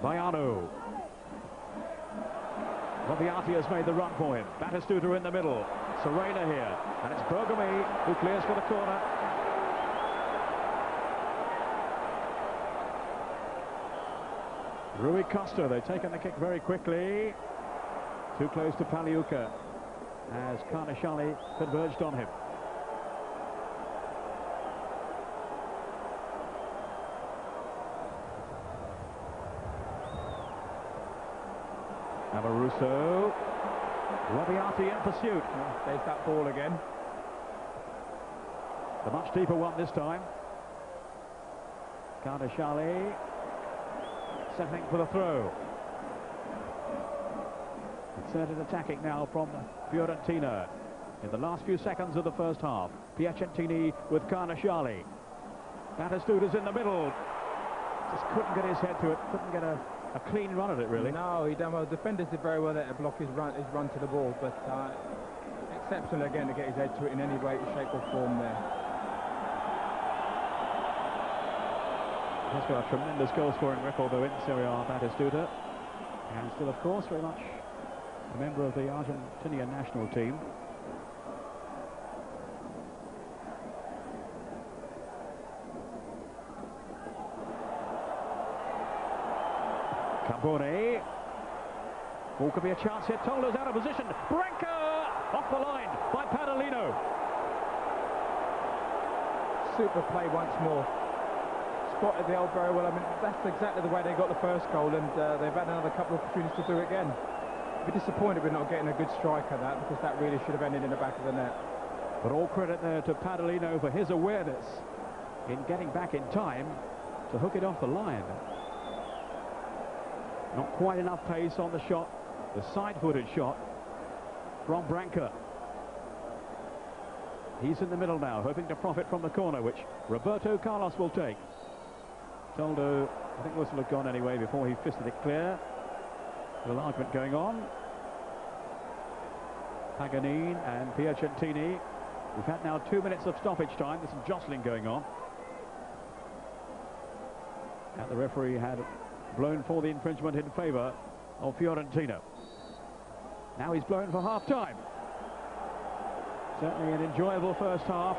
S1: Baiano. Robiati has made the run for him. Batistuta in the middle. Serena here. And it's Bergomi who clears for the corner. Rui Costa, they've taken the kick very quickly. Too close to Pagliuca as Carnashali converged on him. Amoruso. Robiati in pursuit.
S2: There's that ball again.
S1: The much deeper one this time. Carnashali settling for the throw. Concerted attacking now from Fiorentina in the last few seconds of the first half. Piacentini with Carnashali. Batistuta's in the middle. Just couldn't get his head to it. Couldn't get a clean run at it, really.
S2: No, he done well. Defenders did very well there to block his run to the ball, but exceptional again to get his head to it in any way, shape or form there.
S1: He's got a tremendous goal-scoring record, though, in Serie A, Batistuta. And still, of course, very much a member of the Argentinian national team. Carbone. Ball could be a chance here. Toldo's out of position. Branca off the line by Padalino.
S2: Super play once more. Spotted the old very well. I mean, that's exactly the way they got the first goal, and they've had another couple of opportunities to do it again. We're disappointed we're not getting a good strike at that, because that really should have ended in the back of the net.
S1: But all credit there to Padalino for his awareness in getting back in time to hook it off the line. Not quite enough pace on the shot, the side-footed shot from Branca. He's in the middle now, hoping to profit from the corner, which Roberto Carlos will take. Toldo, I think whistle had gone anyway before he fisted it clear. The argument going on. Paganini and Piacentini. We've had now 2 minutes of stoppage time. There's some jostling going on. And the referee had blown for the infringement in favour of Fiorentina. Now he's blown for half-time. Certainly an enjoyable first half.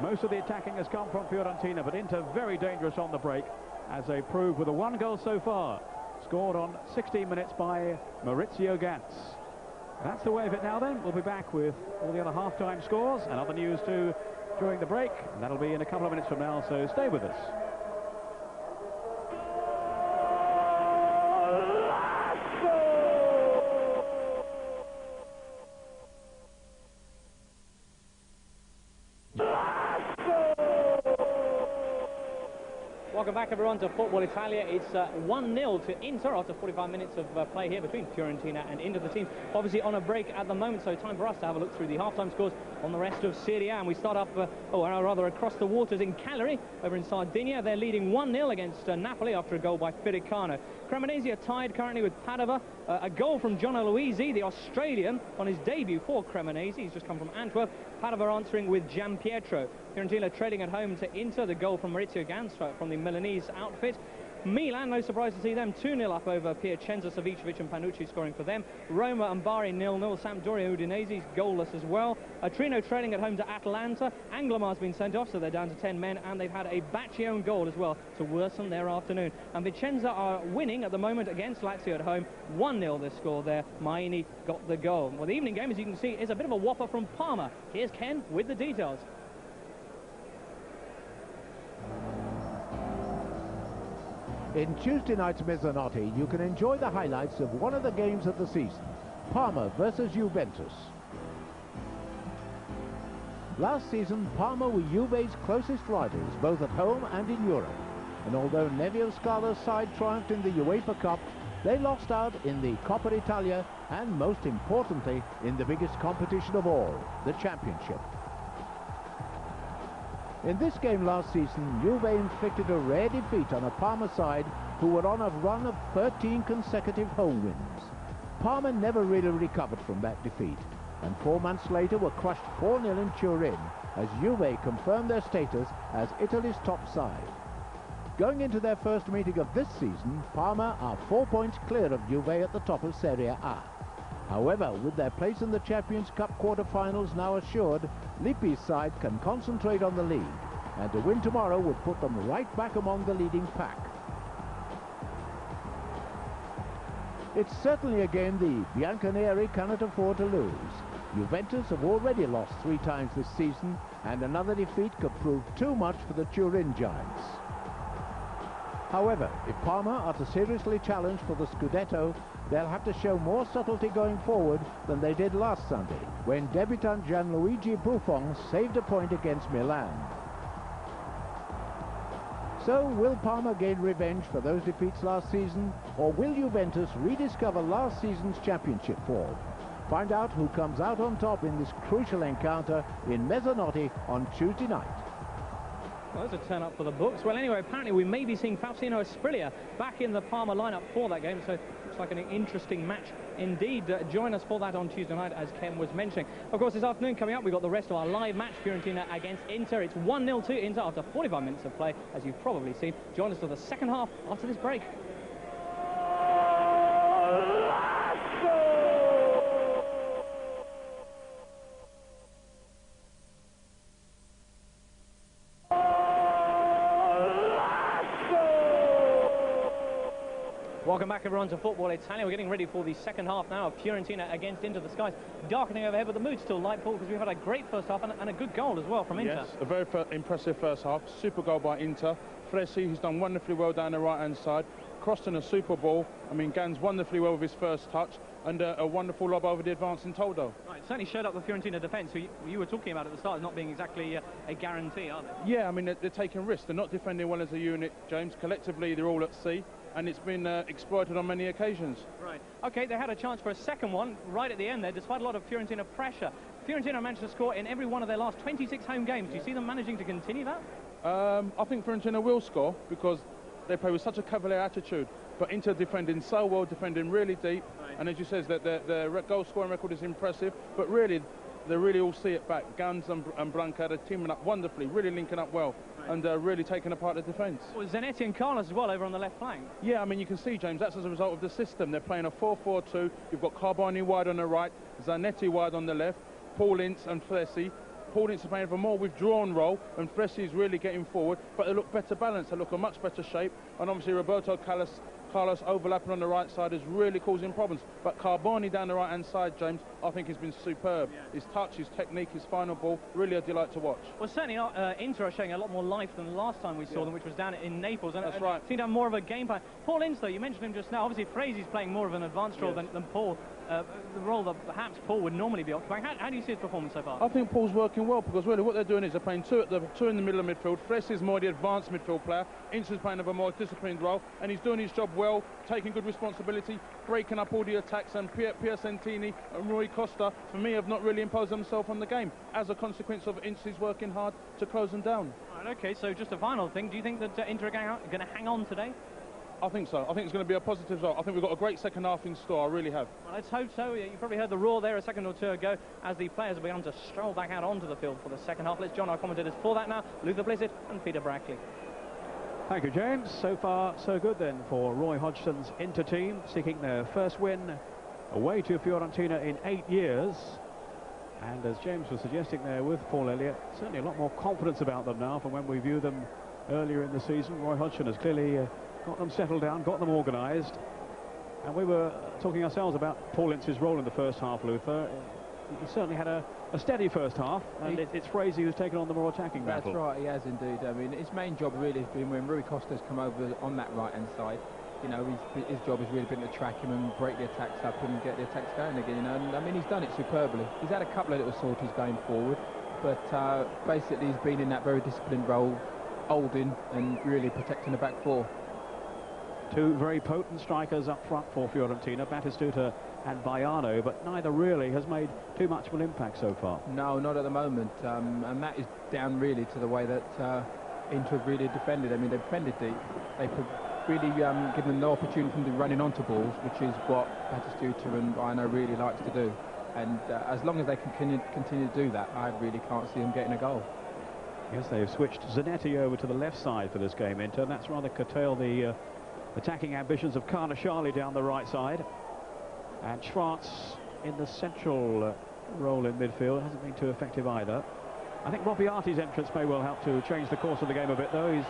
S1: Most of the attacking has come from Fiorentina, but Inter very dangerous on the break, as they prove with a 1 goal so far, scored on 16 minutes by Maurizio Gantz. That's the way of it now then. We'll be back with all the other half-time scores and other news too during the break. And that'll be in a couple of minutes from now, so stay with us.
S3: Welcome back, everyone, to Football Italia. It's 1-0 to Inter after 45 minutes of play here between Fiorentina and Inter. The team obviously on a break at the moment, so time for us to have a look through the half-time scores on the rest of Serie A. And we start up, across the waters in Cagliari, over in Sardinia. They're leading 1-0 against Napoli after a goal by Fioricano. Cremonese are tied currently with Padova. A goal from John Aloisi, the Australian, on his debut for Cremonese. He's just come from Antwerp. Padova answering with Gianpietro. Fiorentina trading at home to Inter. The goal from Maurizio Gantz from the Milanese outfit. Milan, no surprise to see them 2-0 up over Piacenza, Savicevic and Panucci scoring for them. Roma and Bari 0-0. Sampdoria Udinese's goalless as well. Trino trailing at home to Atalanta. Anglemar's been sent off, so they're down to 10 men, and they've had a Baccione goal as well to worsen their afternoon. And Vicenza are winning at the moment against Lazio at home. 1-0 this score there. Maini got the goal. Well, the evening game, as you can see, is a bit of a whopper from Parma. Here's Ken with the details.
S4: In Tuesday night's Mezzanotte, you can enjoy the highlights of one of the games of the season, Parma versus Juventus. Last season, Parma were Juve's closest rivals, both at home and in Europe. And although Nevio Scala's side triumphed in the UEFA Cup, they lost out in the Coppa Italia and, most importantly, in the biggest competition of all, the Championship. In this game last season, Juve inflicted a rare defeat on a Parma side who were on a run of 13 consecutive home wins. Parma never really recovered from that defeat, and 4 months later were crushed 4-0 in Turin, as Juve confirmed their status as Italy's top side. Going into their first meeting of this season, Parma are 4 points clear of Juve at the top of Serie A. However, with their place in the Champions Cup quarter-finals now assured, Lippi's side can concentrate on the league, and to win tomorrow would put them right back among the leading pack. It's certainly a game the Bianconeri cannot afford to lose. Juventus have already lost 3 times this season, and another defeat could prove too much for the Turin Giants. However, if Parma are to seriously challenge for the Scudetto, they'll have to show more subtlety going forward than they did last Sunday, when debutant Gianluigi Buffon saved a point against Milan. So, will Parma gain revenge for those defeats last season, or will Juventus rediscover last season's championship form? Find out who comes out on top in this crucial encounter in Mezzanotte on Tuesday night.
S3: Well, there's a turn up for the books. Well, anyway, apparently we may be seeing Faustino Asprilla back in the Parma lineup for that game, so looks like an interesting match indeed. Join us for that on Tuesday night, as Ken was mentioning. Of course, this afternoon coming up, we've got the rest of our live match, Fiorentina against Inter. It's 1-0 to Inter after 45 minutes of play, as you've probably seen. Join us for the second half after this break. Welcome back everyone to Football Italia. We're getting ready for the second half now of Fiorentina against Inter. The skies darkening overhead, but the mood's still light, Paul, because we've had a great first half and a good goal as well from Inter.
S5: Yes, a very impressive first half. Super goal by Inter. Flessi, who's done wonderfully well down the right-hand side. Crossed in a super ball. I mean, Gans wonderfully well with his first touch. And a wonderful lob over the advancing Toldo.
S3: Right, certainly showed up the Fiorentina defence, who you were talking about at the start, as not being exactly a guarantee, are they?
S5: Yeah, I mean, they're taking risks. They're not defending well as a unit, James. Collectively, they're all at sea. And it's been exploited on many occasions.
S3: Right. OK, they had a chance for a second one right at the end there, despite a lot of Fiorentina pressure. Fiorentina managed to score in every one of their last 26 home games. Do you see them managing to continue that?
S5: I think Fiorentina will score because they play with such a cavalier attitude. But Inter defending so well, defending really deep. Right. And as you said, their goal scoring record is impressive. But really, they really all see it back. Gans and Branca, they're teaming up wonderfully, really linking up well. Right. And really taking apart the defence.
S3: Well, Zanetti and Carlos as well over on the left flank.
S5: Yeah, I mean, you can see, James, that's as a result of the system. They're playing a 4-4-2. You've got Carboni wide on the right, Zanetti wide on the left, Paul Ince and Flessi. Paul Ince is playing for a more withdrawn role, and Flessi is really getting forward, but they look better balanced, they look a much better shape, and obviously Roberto Carlos overlapping on the right side is really causing problems. But Carboni down the right-hand side, James, I think has been superb. Yeah. His touch, his technique, his final ball, really a delight to watch.
S3: Well, certainly Inter are showing a lot more life than the last time we saw them, which was down in Naples. And
S5: that's right.
S3: Seemed to have more of a game plan. Paul Ince, though, you mentioned him just now. Obviously, Frazi's playing more of an advanced role than Paul. The role that perhaps Paul would normally be occupying. How do you see his performance so far?
S5: I think Paul's working well because really what they're doing is they're playing two in the middle of midfield. Flessi is more the advanced midfield player. Ince is playing a more disciplined role, and he's doing his job well, taking good responsibility, breaking up all the attacks. And Piacentini and Rui Costa, for me, have not really imposed themselves on the game as a consequence of Ince's working hard to close them down.
S3: Right, OK, so just a final thing. Do you think that Inter are going to hang on today?
S5: I think so. I think it's going to be a positive result. I think we've got a great second half in store. I really have.
S3: Well, let's hope so. You probably heard the roar there a second or two ago as the players have begun to stroll back out onto the field for the second half. Let's join our commentators for that now, Luther Blissett and Peter Brackley.
S1: Thank you, James. So far, so good then for Roy Hodgson's Inter team, seeking their first win away to Fiorentina in 8 years. And as James was suggesting there with Paul Elliott, certainly a lot more confidence about them now from when we viewed them earlier in the season. Roy Hodgson has clearly got them settled down, got them organised. And we were talking ourselves about Paul Ince's role in the first half, Luther. He certainly had a steady first half, and it's Frazi who's taken on the more attacking battle.
S2: That's right, he has indeed. I mean, his main job really has been when Rui Costa's come over on that right-hand side. You know, his job has really been to track him and break the attacks up and get the attacks going again. You know, and I mean, he's done it superbly. He's had a couple of little sorties going forward, but basically he's been in that very disciplined role, holding and really protecting the back four.
S1: Two very potent strikers up front for Fiorentina, Batistuta and Baiano, but neither really has made too much of an impact so far.
S2: No, not at the moment, and that is down really to the way that Inter have really defended. I mean, they defended deep. They could really give them no opportunity to running onto balls, which is what Batistuta and Baiano really likes to do. And as long as they can continue to do that, I really can't see them getting a goal.
S1: Yes, they've switched Zanetti over to the left side for this game, Inter, and that's rather curtailed the attacking ambitions of Carnashali down the right side. And Schwartz in the central role in midfield hasn't been too effective either. I think Robbiati's entrance may well help to change the course of the game a bit, though. He's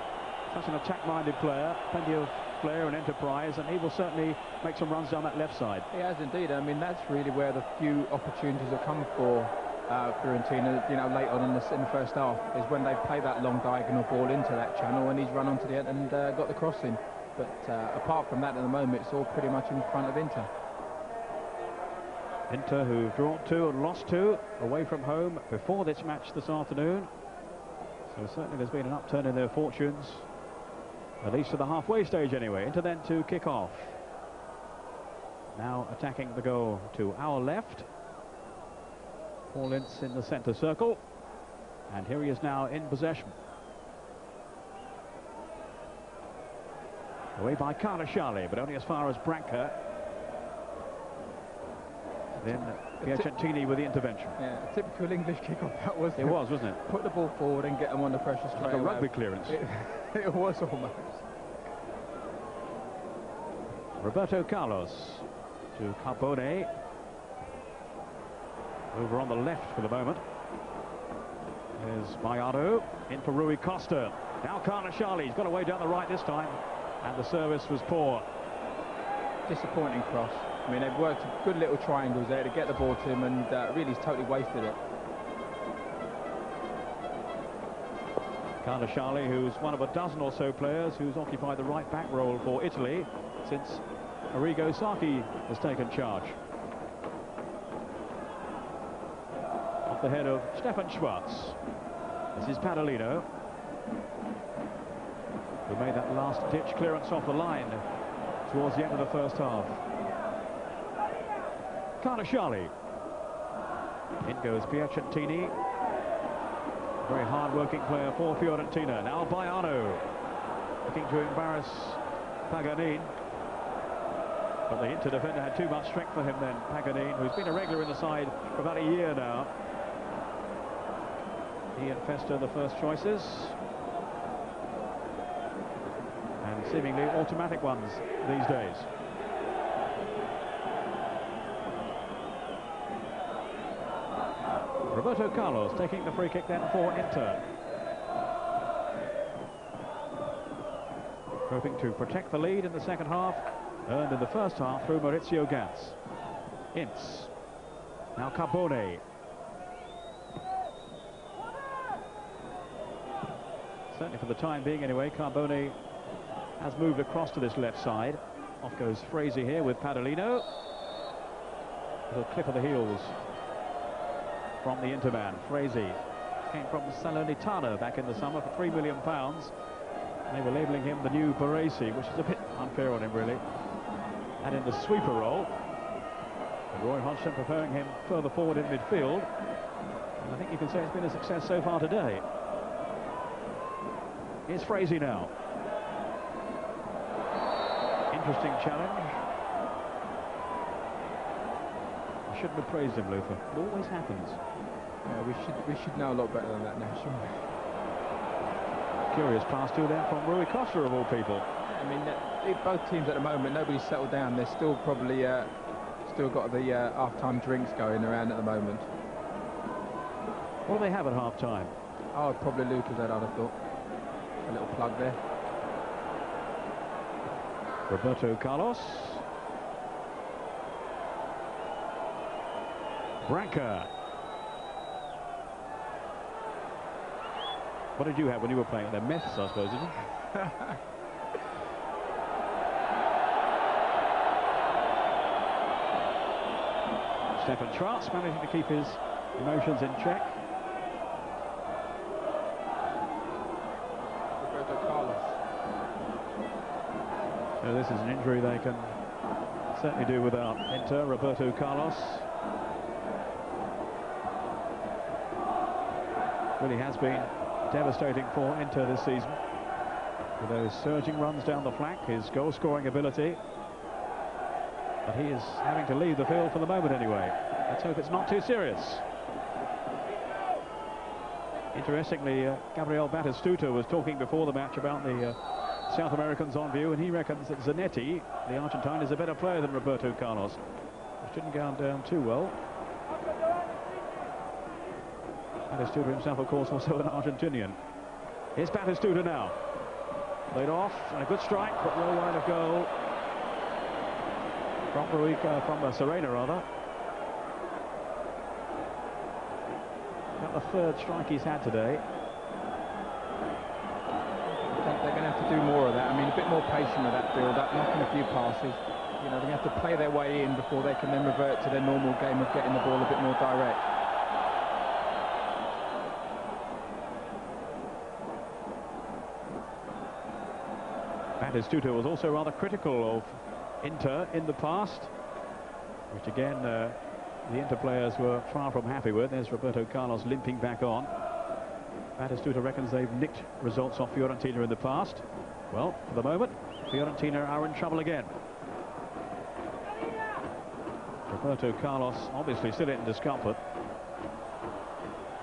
S1: such an attack-minded player, plenty of flair and enterprise, and he will certainly make some runs down that left side.
S2: He has indeed. I mean, that's really where the few opportunities have come for Fiorentina, you know, late on in the first half, is when they play that long diagonal ball into that channel and he's run onto the end and got the cross in. But apart from that, at the moment, it's all pretty much in front of Inter.
S1: Inter, who've drawn 2 and lost 2 away from home before this match this afternoon. So certainly there's been an upturn in their fortunes, at least to the halfway stage anyway. Inter then to kick off. Now attacking the goal to our left. Paul Ince in the centre circle. And here he is now in possession. Away by Carnashali, but only as far as Branca. Then Piacentini with the intervention.
S2: Yeah, a typical English kick-off that was.
S1: It was, wasn't it?
S2: Put the ball forward and get them under pressure straight
S1: like a
S2: away.
S1: rugby clearance.
S2: It was almost.
S1: Roberto Carlos to Carbone. Over on the left for the moment. There's Baiano in for Rui Costa. Now Carnashali's got away down the right this time, and the service was poor.
S2: disappointing cross. I mean, they've worked good little triangles there to get the ball to him, and really he's totally wasted it.
S1: Carlo Charlie, who's one of a dozen or so players who's occupied the right back role for Italy since Arrigo Sacchi has taken charge. Off the head of Stefan Schwarz. This is Padalino, who made that last ditch clearance off the line towards the end of the first half. Carlo Charlie. In goes Piacentini. Very hard-working player for Fiorentina. Now Baiano, looking to embarrass Paganini. But the Inter defender had too much strength for him then, Paganini, who's been a regular in the side for about a year now. He and Festa the first choices. And seemingly automatic ones these days. Roberto Carlos taking the free kick then for Inter. Hoping to protect the lead in the second half, earned in the first half through Maurizio Gans. Ince. Now Carbone. Certainly for the time being anyway, Carbone has moved across to this left side. Off goes Fraser here with Padalino. Little clip of the heels from the Interman. Fraser came from Salernitana back in the summer for £3 million. They were labelling him the new Baresi, which is a bit unfair on him really. And in the sweeper role, Roy Hodgson preferring him further forward in midfield. And I think you can say it's been a success so far today. Here's Fraser now. Interesting challenge. I shouldn't have praised him, Luther. It always happens.
S2: Yeah, we should know a lot better than that now, shouldn't we?
S1: Curious pass to them from Rui Costa of all people.
S2: I mean, both teams at the moment, nobody's settled down. They're still probably still got the half-time drinks going around at the moment.
S1: What do they have at half-time?
S2: Oh, probably Lucas, I'd have thought. A little plug there.
S1: Roberto Carlos. Branca. What did you have when you were playing? They're myths, I suppose, isn't it? Stefan Schwarz managing to keep his emotions in check.
S2: Roberto Carlos.
S1: So this is an injury they can certainly do without. Inter, Roberto Carlos. Really has been devastating for Inter this season. With those surging runs down the flank, his goal-scoring ability. But he is having to leave the field for the moment anyway. Let's hope it's not too serious. Interestingly, Gabriel Batistuta was talking before the match about the South Americans on view, and he reckons that Zanetti, the Argentine, is a better player than Roberto Carlos, which didn't go down too well. Batistuta himself, of course, also an Argentinian. Here's Batistuta now. Played off, and a good strike, but well wide of goal. From Serena, rather. Got the third strike he's had today.
S2: I think they're going to have to do more of that. I mean, a bit more patient with that build-up, knocking a few passes. You know, they're going to have to play their way in before they can then revert to their normal game of getting the ball a bit more direct.
S1: Batistuta was also rather critical of Inter in the past, which again the Inter players were far from happy with. There's Roberto Carlos limping back on. Batistuta reckons they've nicked results off Fiorentina in the past. Well, for the moment, Fiorentina are in trouble again. Roberto Carlos obviously still in discomfort.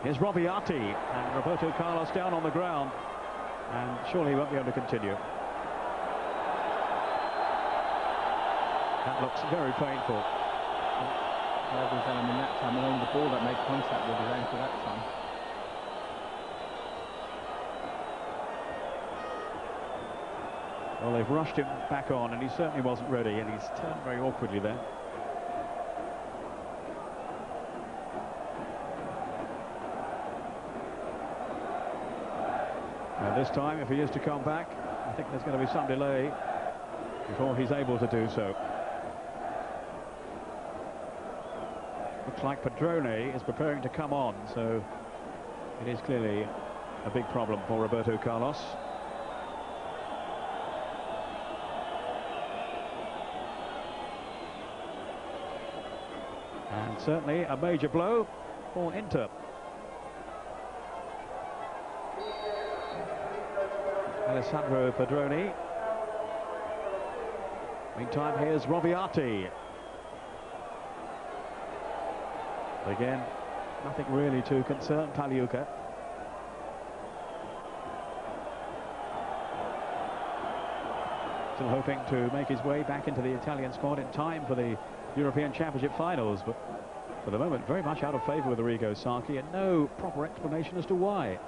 S1: Here's Robiati, and Roberto Carlos down on the ground, and surely he won't be able to continue. That looks very painful.
S2: I mean, that time along the ball that made contact with his ankle that time.
S1: Well, they've rushed him back on, and he certainly wasn't ready, and he's turned very awkwardly there. And this time, if he is to come back, I think there's going to be some delay before he's able to do so. Looks like Padrone is preparing to come on, so it is clearly a big problem for Roberto Carlos. And certainly a major blow for Inter. Alessandro Padrone. Meantime, here's Roviati. Again, nothing really to concern Pagliuca. Still hoping to make his way back into the Italian squad in time for the European Championship finals, but for the moment very much out of favour with Arrigo Sacchi, and no proper explanation as to why.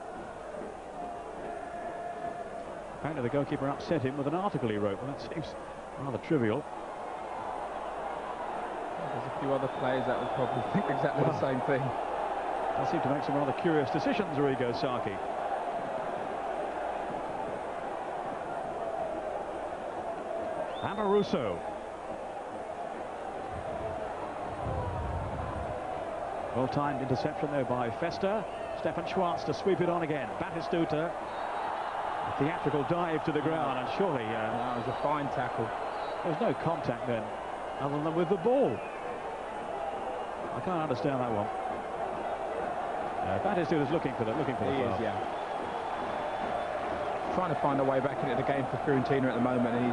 S1: Apparently the goalkeeper upset him with an article he wrote. Well, that seems rather trivial.
S2: There's a few other players that would probably think exactly the same thing.
S1: Does seem to make some rather curious decisions, Arrigo Sacchi. Amoruso. Well-timed interception there by Festa. Stefan Schwarz to sweep it on again. Batistuta. A theatrical dive to the ground, and surely...
S2: that was a fine tackle.
S1: There was no contact then, other than with the ball. I can't understand that one. Batistuta's looking for the foul.
S2: He is, yeah. Trying to find a way back into the game for Fiorentina at the moment, and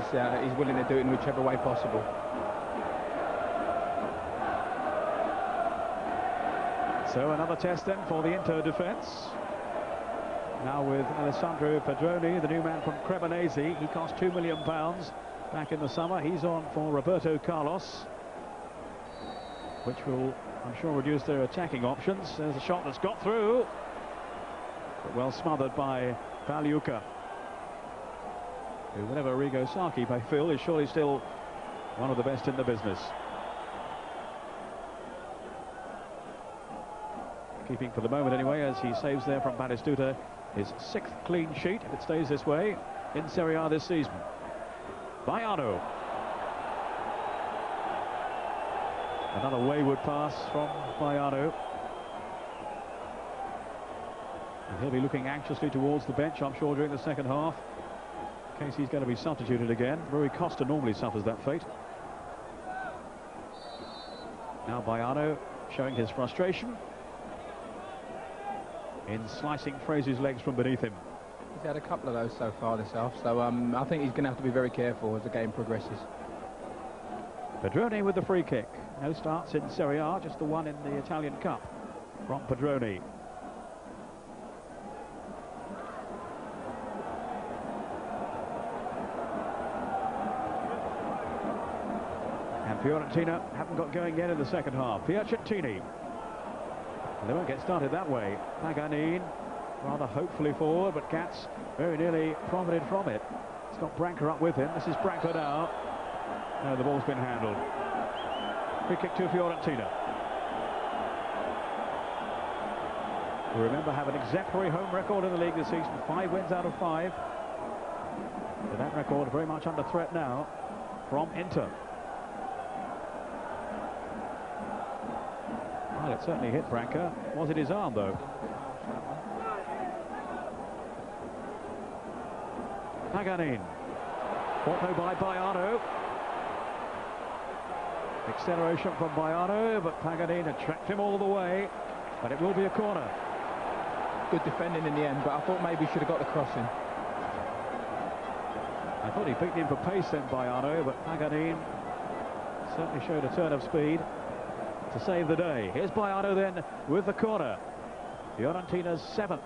S2: he's willing to do it in whichever way possible.
S1: So another test then for the Inter defence. Now with Alessandro Padrone, the new man from Cremonese. He cost £2 million back in the summer. He's on for Roberto Carlos, which will, I'm sure, reduce their attacking options. There's a shot that's got through, but well smothered by Pagliuca, who, whatever Arrigo Sacchi may feel, is surely still one of the best in the business. Keeping for the moment anyway, as he saves there from Batistuta his 6th clean sheet, if it stays this way, in Serie A this season. Baiano. Another wayward pass from Baiano. And he'll be looking anxiously towards the bench, I'm sure, during the second half, in case he's going to be substituted again. Rui Costa normally suffers that fate. Now Baiano showing his frustration in slicing Fraser's legs from beneath him.
S2: He's had a couple of those so far this half, so I think he's going to have to be very careful as the game progresses.
S1: Padrone with the free kick. No starts in Serie A, just the one in the Italian Cup from Padrone. And Fiorentina haven't got going yet in the second half. Piacentini. And they won't get started that way. Paganin rather hopefully forward, but Katz very nearly profited from it. He's got Branca up with him. This is Branca now. No, the ball's been handled. Free kick to Fiorentina. We remember, have an exemplary home record in the league this season. 5 wins out of 5. But that record very much under threat now from Inter. Well, it certainly hit Branca. Was it his arm, though? Paganin. Fought no by Baiano. Acceleration from Baiano, but Paganin had tracked him all the way. But it will be a corner.
S2: Good defending in the end, but I thought maybe he should have got the crossing.
S1: I thought he picked him for pace then, Baiano, but Paganin certainly showed a turn of speed to save the day. Here's Baiano then with the corner. Fiorentina's 7th.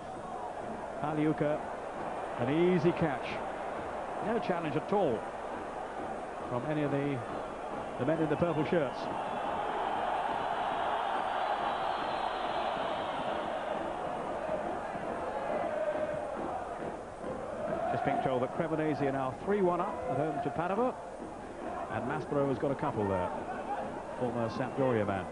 S1: Pagliuca, an easy catch. No challenge at all from any of the men in the purple shirts.
S2: Just
S1: Just being told that Cremonese are now 3-1 up at home to Padova. And Maspero has got a couple there. Former Sampdoria man.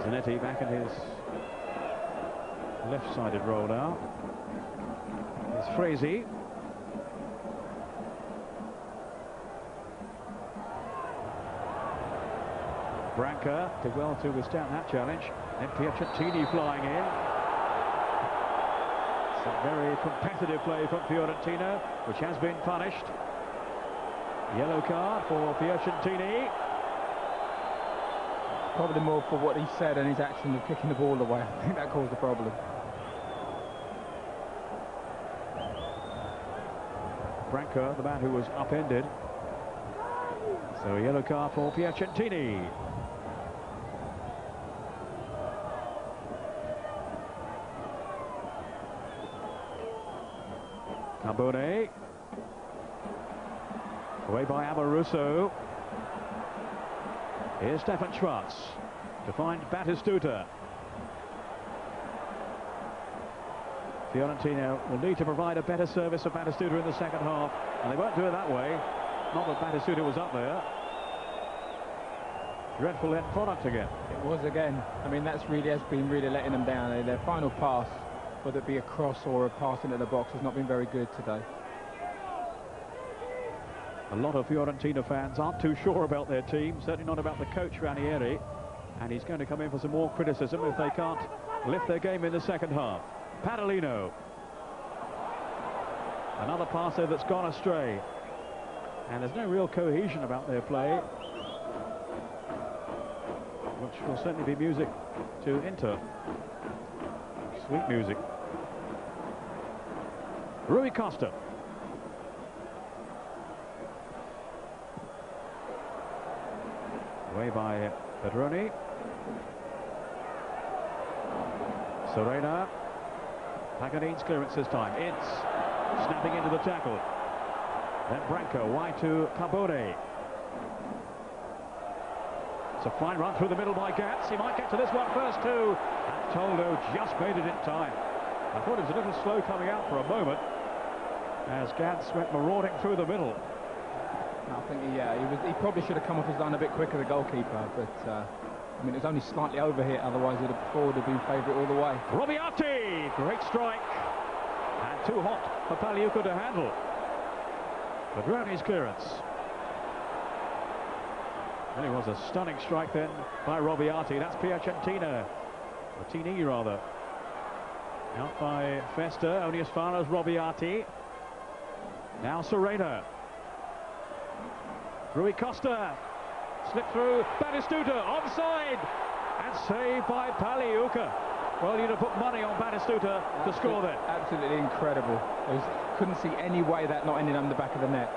S1: Zanetti back in his left-sided role now. It's Frazee. Branca did well to withstand that challenge. Then Piacentini flying in. Some very competitive play from Fiorentina, which has been punished. Yellow card for Piacentini.
S2: Probably more for what he said and his action of kicking the ball away. I think that caused the problem.
S1: Branca, the man who was upended. So a yellow card for Piacentini. Carbone. Away by Amoruso. Here's Stefan Schwarz to find Batistuta. Fiorentina will need to provide a better service for Batistuta in the second half, and they won't do it that way. Not that Batistuta was up there. Dreadful end product again.
S2: It was again. I mean, that's really has been really letting them down. Their final pass, whether it be a cross or a pass into the box, has not been very good today.
S1: A lot of Fiorentina fans aren't too sure about their team, certainly not about the coach Ranieri, and he's going to come in for some more criticism if they can't lift their game in the second half. Padalino. Another passer that's gone astray, and there's no real cohesion about their play, which will certainly be music to Inter. Sweet music. Rui Costa. Away by Bergomi. Serena. Pagani's clearance this time. Ince snapping into the tackle. Then Branco wide to Carbone. It's a fine run through the middle by Gats. He might get to this one first too. And Toldo just made it in time. I thought it was a little slow coming out for a moment as Gats went marauding through the middle.
S2: I think he probably should have come off his line a bit quicker, the goalkeeper, but I mean, it was only slightly overhit, otherwise it would have been favourite all the way.
S1: Robiati, great strike, and too hot for Pagliuca to handle. Bergomi's clearance. Really was a stunning strike then by Robiati. That's Piacentini, or Tini rather. Out by Festa, only as far as Robiati. Now Serena. Rui Costa, slipped through, Batistuta, onside, and saved by Pagliuca. Well, you'd have put money on Batistuta to score there.
S2: Absolutely incredible. Couldn't see any way that not ended on the back of the net.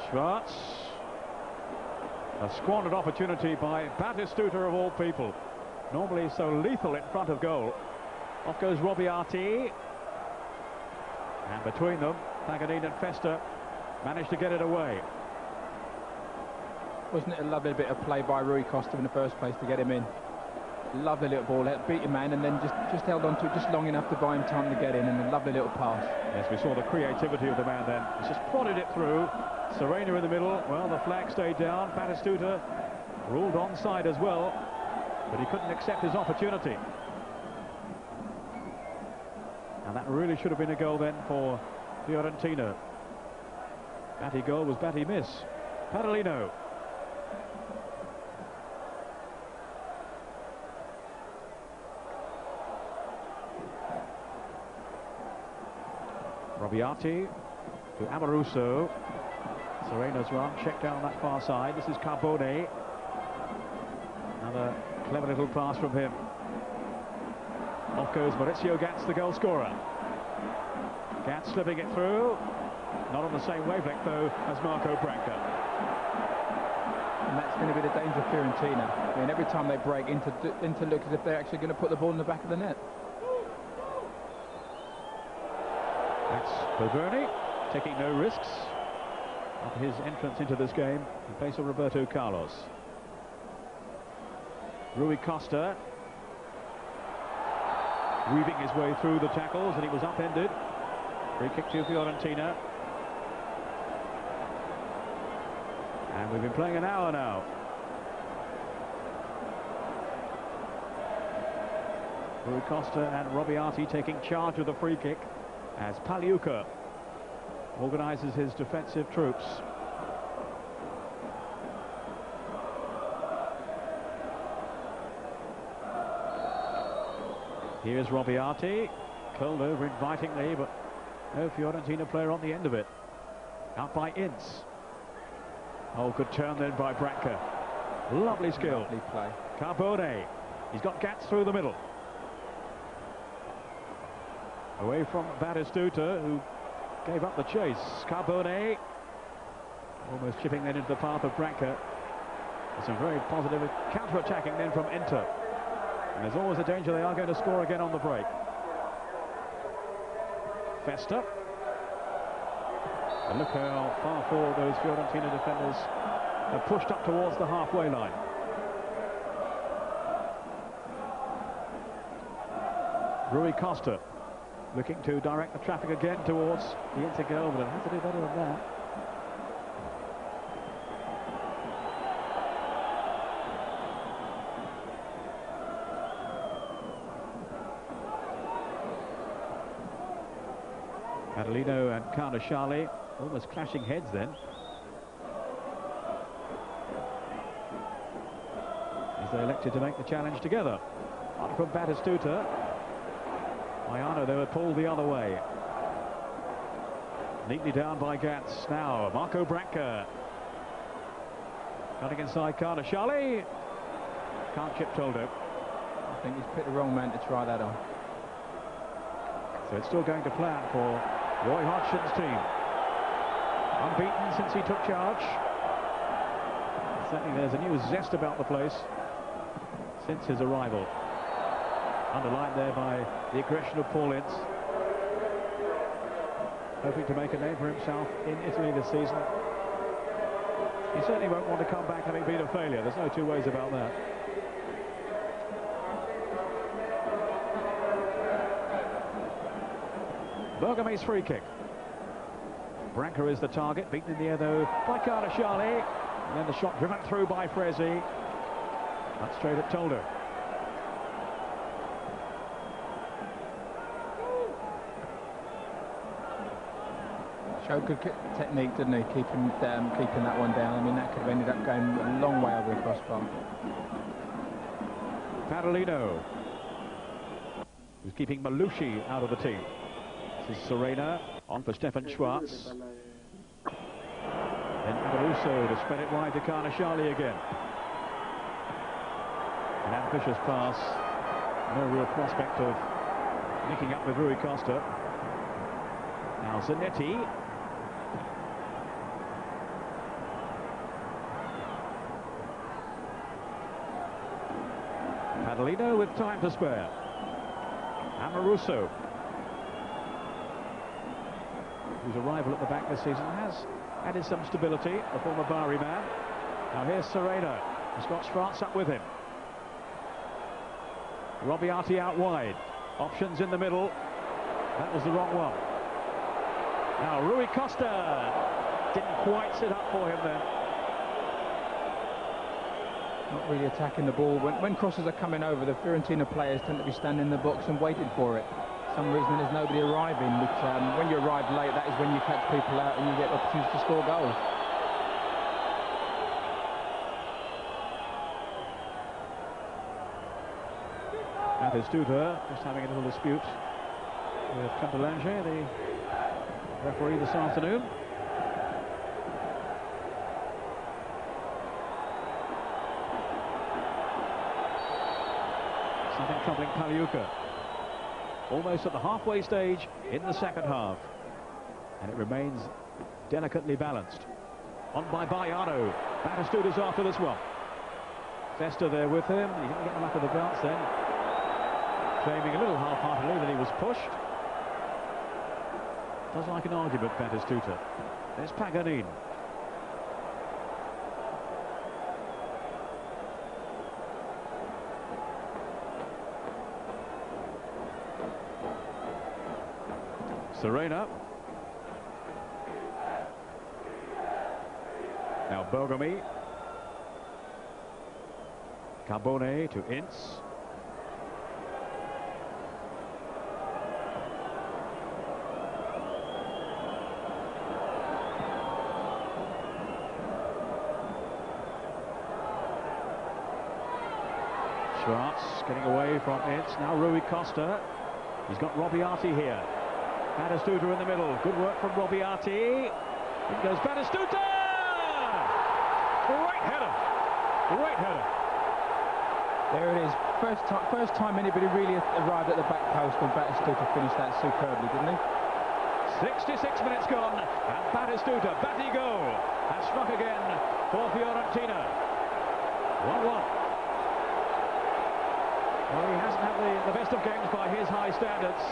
S1: Schwarz, a squandered opportunity by Batistuta of all people. Normally so lethal in front of goal. Off goes Robiati. And between them, Paganini and Festa managed to get it away.
S2: Wasn't it a lovely bit of play by Rui Costa in the first place to get him in? Lovely little ball, beat your man, and then just held on to it just long enough to buy him time to get in, and a lovely little pass.
S1: Yes, we saw the creativity of the man then. He's just prodded it through. Serena in the middle. Well, the flag stayed down. Batistuta ruled onside as well, but he couldn't accept his opportunity. And that really should have been a goal then for Fiorentina. Batty goal was Batty miss. Padalino. Robiati to Amoruso. Serena's run, checked down that far side. This is Carbone. Another clever little pass from him. Off goes Maurizio Gats, the goal scorer. Gats slipping it through. Not on the same wavelength, though, as Marco Branca.
S2: And that's going to be the danger of Fiorentina. I mean, every time they break, Inter look as if they're actually going to put the ball in the back of the net.
S1: That's Bergomi, taking no risks of his entrance into this game in place of Roberto Carlos. Rui Costa weaving his way through the tackles, and he was upended. Free kick to Fiorentina. And we've been playing an hour now. Rui Costa and Robiati taking charge of the free kick as Pagliuca organises his defensive troops. Here's Robiati, curled over invitingly, but no Fiorentina player on the end of it. Out by Ince. Oh, good turn then by Branca. Lovely skill.
S2: Lovely play.
S1: Carbone. He's got Gats through the middle. Away from Batistuta, who gave up the chase. Carbone almost chipping then into the path of Branca. Some very positive counter-attacking then from Inter. And there's always a danger they are going to score again on the break. Festa. And look how far forward those Fiorentina defenders have pushed up towards the halfway line. Rui Costa looking to direct the traffic again towards the Inter goal, but it has to do better than that. Adelino and Carnashali almost clashing heads then. As they elected to make the challenge together. On from Batistuta. Maiano, they were pulled the other way. Neatly down by Gats. Now, Marco Branca. Cutting inside Carnashali. Can't chip Toldo.
S2: I think he's picked the wrong man to try that on.
S1: So it's still going to plan for Roy Hodgson's team. Unbeaten since he took charge. Certainly there's a new zest about the place since his arrival. Underlined there by the aggression of Paul Ince. Hoping to make a name for himself in Italy this season. He certainly won't want to come back having been a failure. There's no two ways about that. Bergomi's free kick. Branca is the target, beaten in the air though by Carnashali. And then the shot driven through by Fresi. That's straight at Toldo.
S2: Showed good technique, didn't he? Keeping that one down. I mean, that could have ended up going a long way over the crossbar.
S1: Padalino, who's keeping Malushi out of the team. This is Serena on for Stefan Schwartz. Then Amoruso to spread it wide to Carnashali again. An ambitious pass. No real prospect of linking up with Rui Costa. Now Zanetti. Padalino with time to spare. Amoruso, whose arrival at the back this season has added some stability, the former Bari man. Now here's Serena. He's got Schwartz up with him. Robiati out wide. Options in the middle. That was the wrong one. Now Rui Costa didn't quite sit up for him then.
S2: Not really attacking the ball. When crosses are coming over, the Fiorentina players tend to be standing in the box and waiting for it. For some reason there's nobody arriving, which when you arrive late, that is when you catch people out and you get opportunities to score goals.
S1: Batistuta just having a little dispute with Cantelange, the referee this afternoon. Something troubling Pagliuca. Almost at the halfway stage in the second half. And it remains delicately balanced. On by Baiano. Batistuta's after this one. Festa there with him. He didn't get the luck of the bounce then. Claiming a little half-heartedly that he was pushed. Does like an argument, Batistuta. There's Paganini. Serena. Now Bergomi. Carbone to Ince. Schwartz getting away from Ince. Now Rui Costa. He's got Robiati here. Batistuta in the middle. Good work from Robiati. In goes Batistuta! Great header. Great header.
S2: There it is. First time anybody really arrived at the back post, and Batistuta finished that superbly, didn't he?
S1: 66 minutes gone, and Batistuta, Batigo, has struck again for Fiorentina. 1-1. Well, he hasn't had the best of games by his high standards,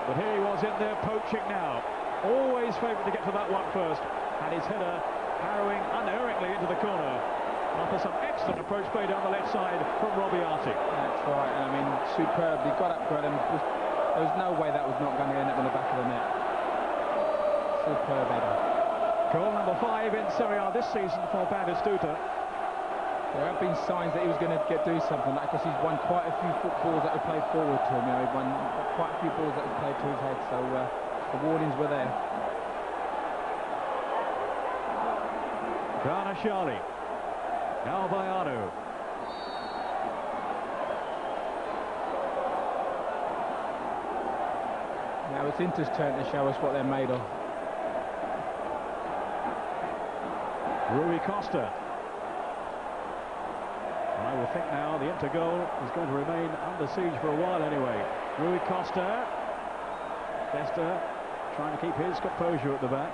S1: but here he was in there poaching now. Always favoured to get to that one first, and his header harrowing unerringly into the corner after some excellent approach play down the left side from Robiati.
S2: That's right, and I mean, superbly got up for it, and there was no way that was not going to end up on the back of the net. Superb header.
S1: Goal number 5 in Serie A this season for Batistuta.
S2: There have been signs that he was going to do something like, because he's won quite a few footballs that have played forward to him. You know, he won quite a few balls that have played to his head, so the warnings were there.
S1: Garnashali. Now Bayano.
S2: Now it's Inter's turn to show us what they're made of.
S1: Rui Costa. I will think now the Inter goal is going to remain under siege for a while anyway. Rui Costa. Costa trying to keep his composure at the back.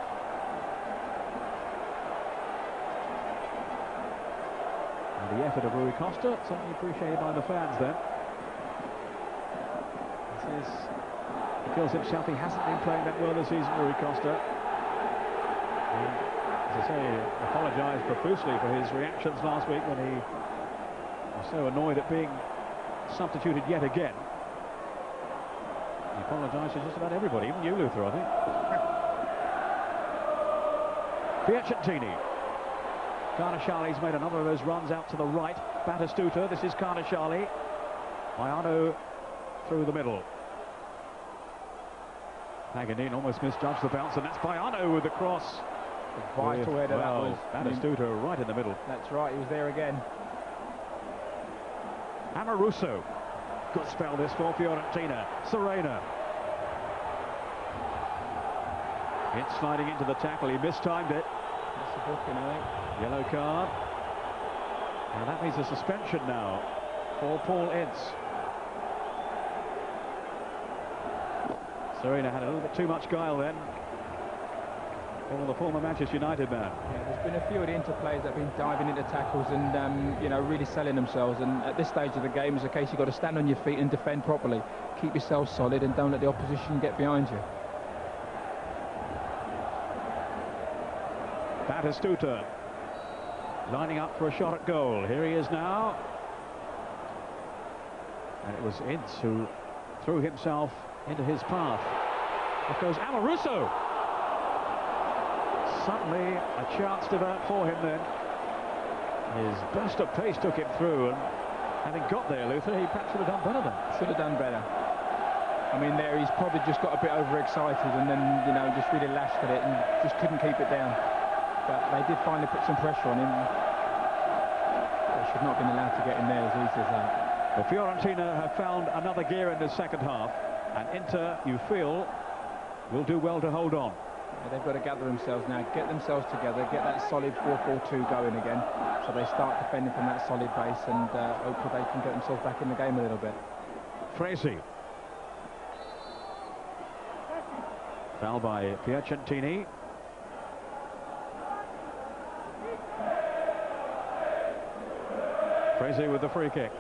S1: And the effort of Rui Costa certainly appreciated by the fans then. He feels himself he hasn't been playing that well this season, Rui Costa. And, as I say, apologised profusely for his reactions last week when he was so annoyed at being substituted yet again. He apologised to just about everybody, even you, Luther, I think. Fiorentina. Garnashali's made another of those runs out to the right. Batistuta, this is Garnashali. Bayano through the middle. Paganini almost misjudged the bounce, and that's Bayano with the cross.
S2: A vital header that was.
S1: Batistuta right in the middle.
S2: That's right, he was there again.
S1: Amoruso. Good spell this for Fiorentina. Serena. It's sliding into the tackle. He mistimed it.
S2: That's a booking, I think.
S1: Yellow card. And that means a suspension now for Paul Ince. Serena had a little bit too much guile then. All the former Manchester United man.
S2: Yeah, there's been a few of the Inter players that have been diving into tackles and you know, really selling themselves, and at this stage of the game it's a case you've got to stand on your feet and defend properly, keep yourself solid and don't let the opposition get behind you.
S1: Batistuta lining up for a shot at goal. Here he is now, and it was Ince who threw himself into his path. Here goes Amoruso. Suddenly a chance developed for him then. His burst of pace took him through, and having got there, Luther, he perhaps would have done better then.
S2: Should have done better. I mean, there he's probably just got a bit overexcited and then, you know, just really lashed at it and just couldn't keep it down. But they did finally put some pressure on him. They should not have been allowed to get in there as easy as that.
S1: Well, Fiorentina have found another gear in the second half, and Inter, you feel, will do well to hold on.
S2: They've got to gather themselves now, get themselves together, get that solid 4-4-2 going again, so they start defending from that solid base, and hopefully they can get themselves back in the game a little bit.
S1: Fresi. Foul by Piacentini. Fresi with the free kick.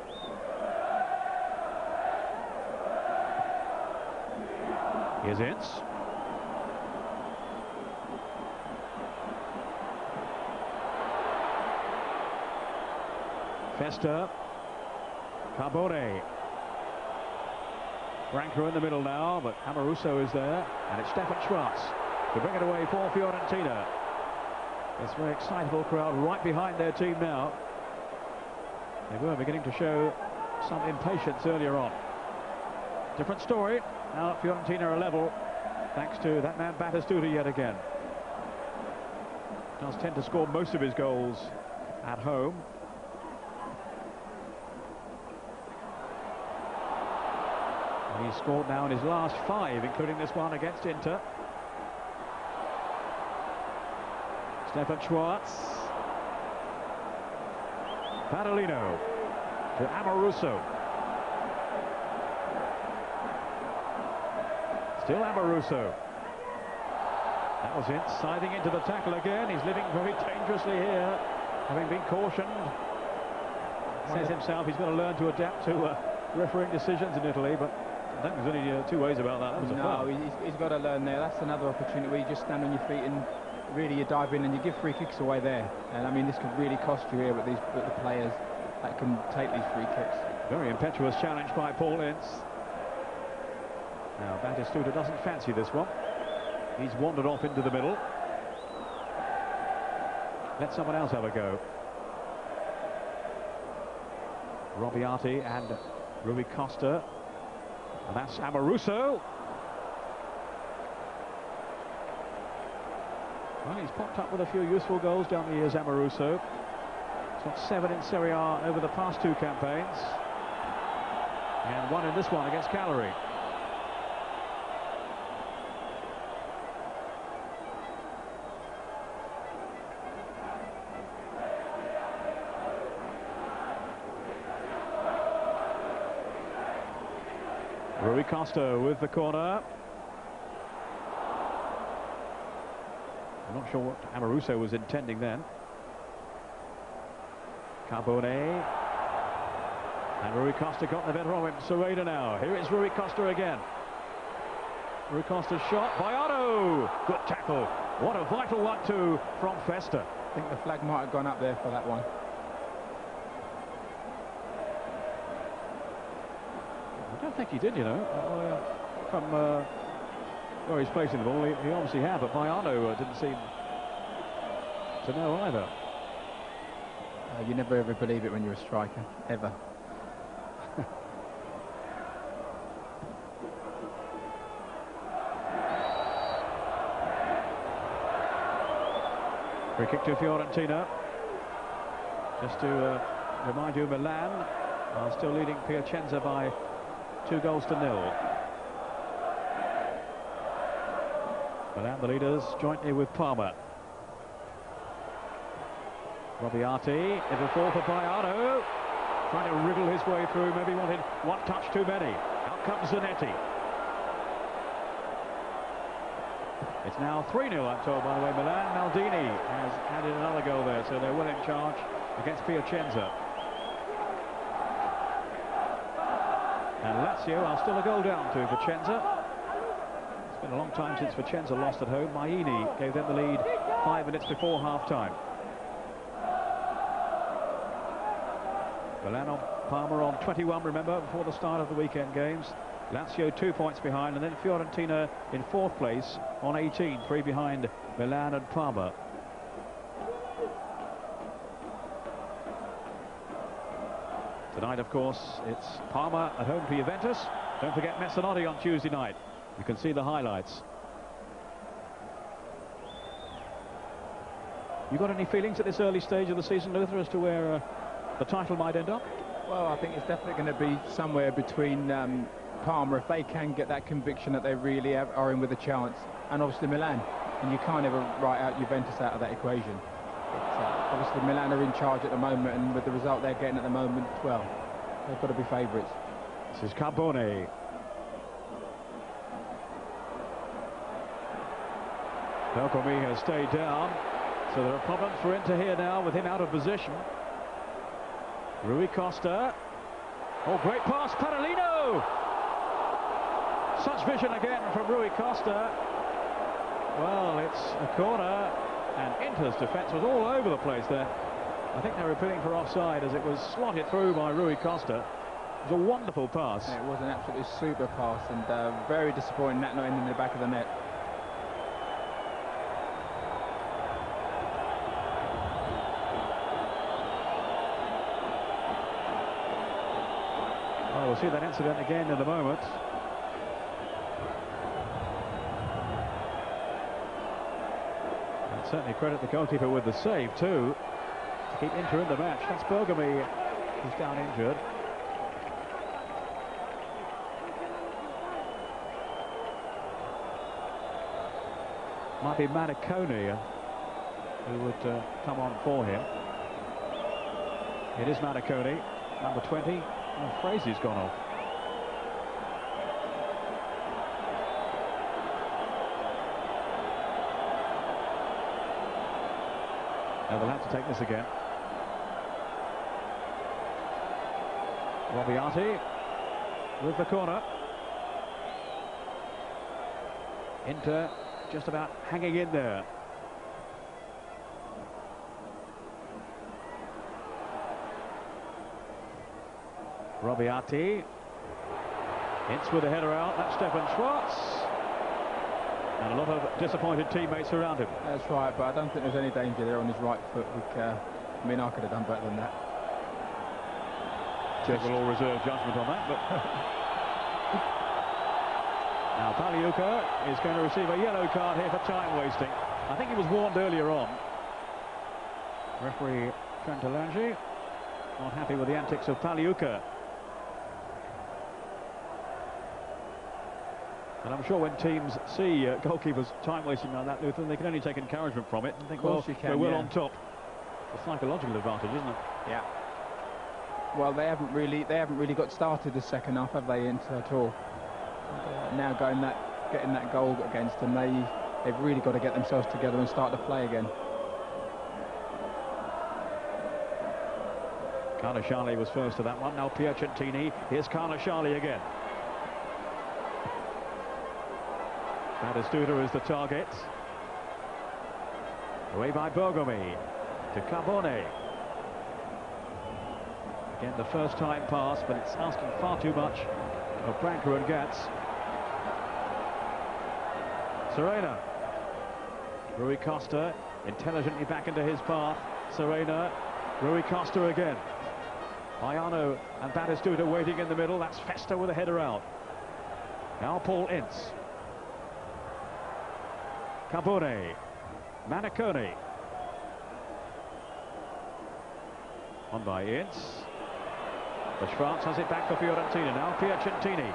S1: Here's Ince. Festa. Carbone. Branca in the middle now, but Amoruso is there, and it's Stefan Schwarz to bring it away for Fiorentina. This very excitable crowd right behind their team now. They were beginning to show some impatience earlier on. Different story. Now Fiorentina are level, thanks to that man Batistuta yet again. Does tend to score most of his goals at home. And he's scored now in his last 5, including this one against Inter. Stefan Schwarz. Padalino to Amoruso. Still Amoruso. That was it, sliding into the tackle again. He's living very dangerously here, having been cautioned. Says himself he's got to learn to adapt to refereeing decisions in Italy, but I don't think there's only 2 ways about that. That was a foul.
S2: He's got to learn there. That's another opportunity where you just stand on your feet and really you dive in and you give free kicks away there. And I mean, this could really cost you here with the players that can take these free kicks.
S1: Very impetuous challenge by Paul Ince. Now Batistuta doesn't fancy this one. He's wandered off into the middle. Let someone else have a go. Robiati and Rui Costa. And that's Amoruso. Well, he's popped up with a few useful goals down the years, Amoruso. He's got 7 in Serie A over the past 2 campaigns. And 1 in this one against Cagliari. Rui Costa with the corner. I'm not sure what Amoruso was intending then. Carbone. And Rui Costa got the better of him. Serie now. Here is Rui Costa again. Rui Costa's shot. Bayano! Good tackle. What a vital 1-2 from Festa.
S2: I think the flag might have gone up there for that one.
S1: I don't think he did, you know. From where he's placing the ball, he obviously had, but Bayano didn't seem to know either.
S2: You never ever believe it when you're a striker, ever.
S1: Free kick to Fiorentina. Just to remind you, Milan are still leading Piacenza by 2-0. Milan the leaders jointly with Parma. Robiati, it'll fall for Bayano. Trying to wriggle his way through, maybe wanted 1 touch too many. Out comes Zanetti. It's now 3-0, I'm told, by the way. Milan. Maldini has added another goal there, so they're well in charge against Piacenza. And Lazio are still a goal down to Vicenza. It's been a long time since Vicenza lost at home. Maini gave them the lead 5 minutes before half-time. Milan on Parma on 21, remember, before the start of the weekend games. Lazio 2 points behind, and then Fiorentina in 4th place on 18, 3 behind Milan and Parma. Tonight, of course, it's Parma at home to Juventus. Don't forget Messinotti on Tuesday night. You can see the highlights. You got any feelings at this early stage of the season, Luther, as to where the title might end up?
S2: Well, I think it's definitely going to be somewhere between Parma, if they can get that conviction that they really are in with a chance, and obviously Milan. And you can't ever write out Juventus out of that equation. Obviously Milan are in charge at the moment, and with the result they're getting at the moment, well, they've got to be favourites.
S1: This is Carbone. Bergomi has stayed down, so there are problems for Inter here now with him out of position. Rui Costa. Oh, great pass, Padalino! Such vision again from Rui Costa. Well, it's a corner, and Inter's defence was all over the place there. I think they were appealing for offside as it was slotted through by Rui Costa. It was a wonderful pass.
S2: Yeah, it was an absolutely super pass, and very disappointing that not ending in the back of the net.
S1: Well, we'll see that incident again in a moment. And certainly credit the goalkeeper with the save too, to keep Inter in the match. That's Bergomi, who's down injured. Might be Maniconi who would come on for him. It is Maniconi, number 20. Oh, Frazier's gone off. Now they'll have to take this again. Robiati with the corner. Inter just about hanging in there. Robiati. Ince with the header out. That's Stefan Schwartz. And a lot of disappointed teammates around him.
S2: That's right, but I don't think there's any danger there on his right foot. I mean, I could have done better than that.
S1: We'll all reserve judgment on that, but now Pagliuca is going to receive a yellow card here for time wasting. I think he was warned earlier on. Referee Trantalangi not happy with the antics of Pagliuca. And I'm sure when teams see goalkeepers time wasting like that, Luther, they can only take encouragement from it and think, well, we're well on top. It's a psychological advantage, isn't it?
S2: Yeah. Well, they haven't really got started the second half, have they, Inter, at all? And, now getting that goal against them, they've really got to get themselves together and start to play again.
S1: Carnashali was first to that one. Now Piacentini. Here's Carnashali again. Batistuta is the target. Away by Bergomi to Carbone. Again, the first time pass, but it's asking far too much of Branca and Gatz. Serena. Rui Costa intelligently back into his path. Serena. Rui Costa again. Baiano and Batistuta waiting in the middle. That's Festa with a header out. Now Paul Ince. Carbone. Maniconi. On by Ince. The Schwartz has it back for Fiorentina. Now Piacentini.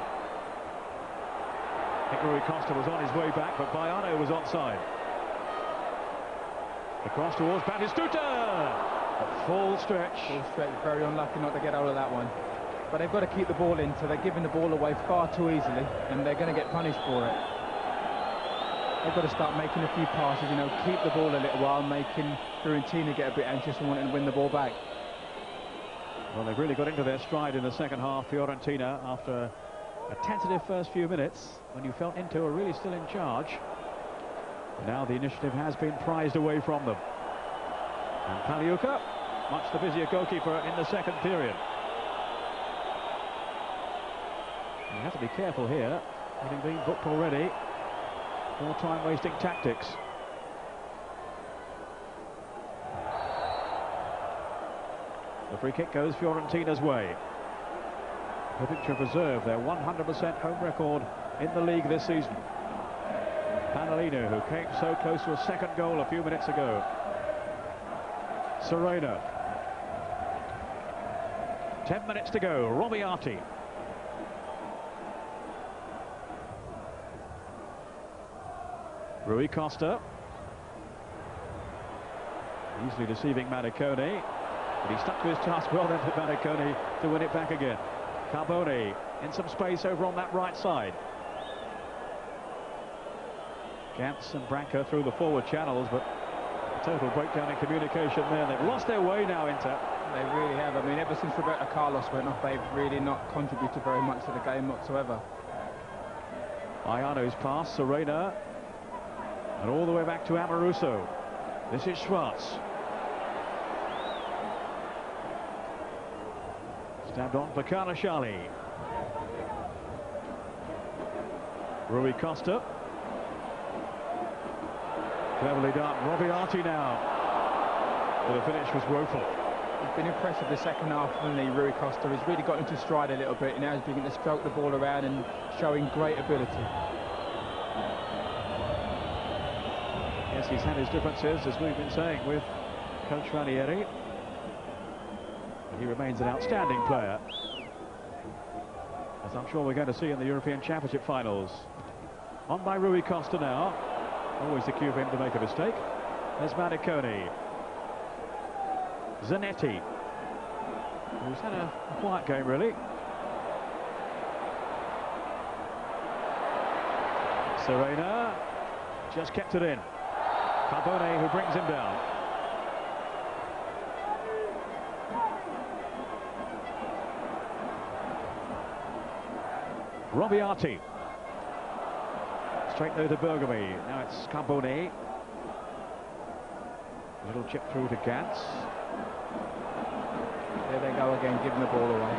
S1: I think Rui Costa was on his way back, but Baiano was onside. The cross towards Batistuta. A full stretch.
S2: Full stretch. Very unlucky not to get out of that one. But they've got to keep the ball in, so they're giving the ball away far too easily, and they're going to get punished for it. They've got to start making a few passes, you know, keep the ball a little while, making Fiorentina get a bit anxious and wanting to win the ball back.
S1: Well, they've really got into their stride in the second half, Fiorentina, after a tentative first few minutes, when you felt Inter were really still in charge. Now the initiative has been prized away from them. And Pagliuca, much the busier goalkeeper in the second period. You have to be careful here, having been booked already for time-wasting tactics. The free kick goes Fiorentina's way, hoping to preserve their 100% home record in the league this season. Panalino, who came so close to a second goal a few minutes ago. Serena. 10 minutes to go. Robiati. Rui Costa. Easily deceiving Maniconi. But he stuck to his task well then for Maniconi to win it back again. Carbone in some space over on that right side. Gatz and Branca through the forward channels, but a total breakdown in communication there. They've lost their way now, Inter.
S2: They really have. I mean, ever since Roberto Carlos went off, they've really not contributed very much to the game whatsoever.
S1: Baiano's pass, Serena, and all the way back to Amoruso. This is Schwartz. Stabbed on for Carnashali. Rui Costa. Cleverly done. Robiati now. But the finish was woeful.
S2: He's been impressive the second half, hasn't he, Rui Costa? He's really got into stride a little bit, and now he's beginning to stroke the ball around and showing great ability.
S1: Yes, he's had his differences, as we've been saying, with Coach Ranieri. He remains an outstanding player, as I'm sure we're going to see in the European Championship finals. On by Rui Costa now. Always the cue for him to make a mistake. There's Maniconi. Zanetti, who's had a quiet game, really. Serena just kept it in. Carbone, who brings him down. Robiati. Straight though to Bergomi. Now it's Carbone. A little chip through to Gantz.
S2: There they go again, giving the ball away.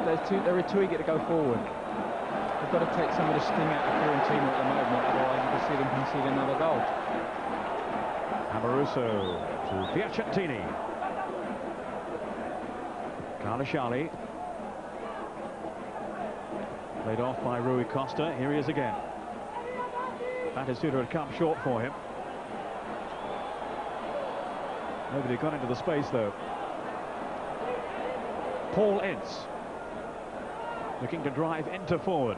S2: They're too eager to go forward. They've got to take some of the sting out of Fiorentina at the moment, otherwise you can see them concede another goal.
S1: Amoruso to Piacentini. Carnashali. Played off by Rui Costa. Here he is again. Batistuta had come short for him. Nobody got into the space, though. Paul Ince looking to drive into forward.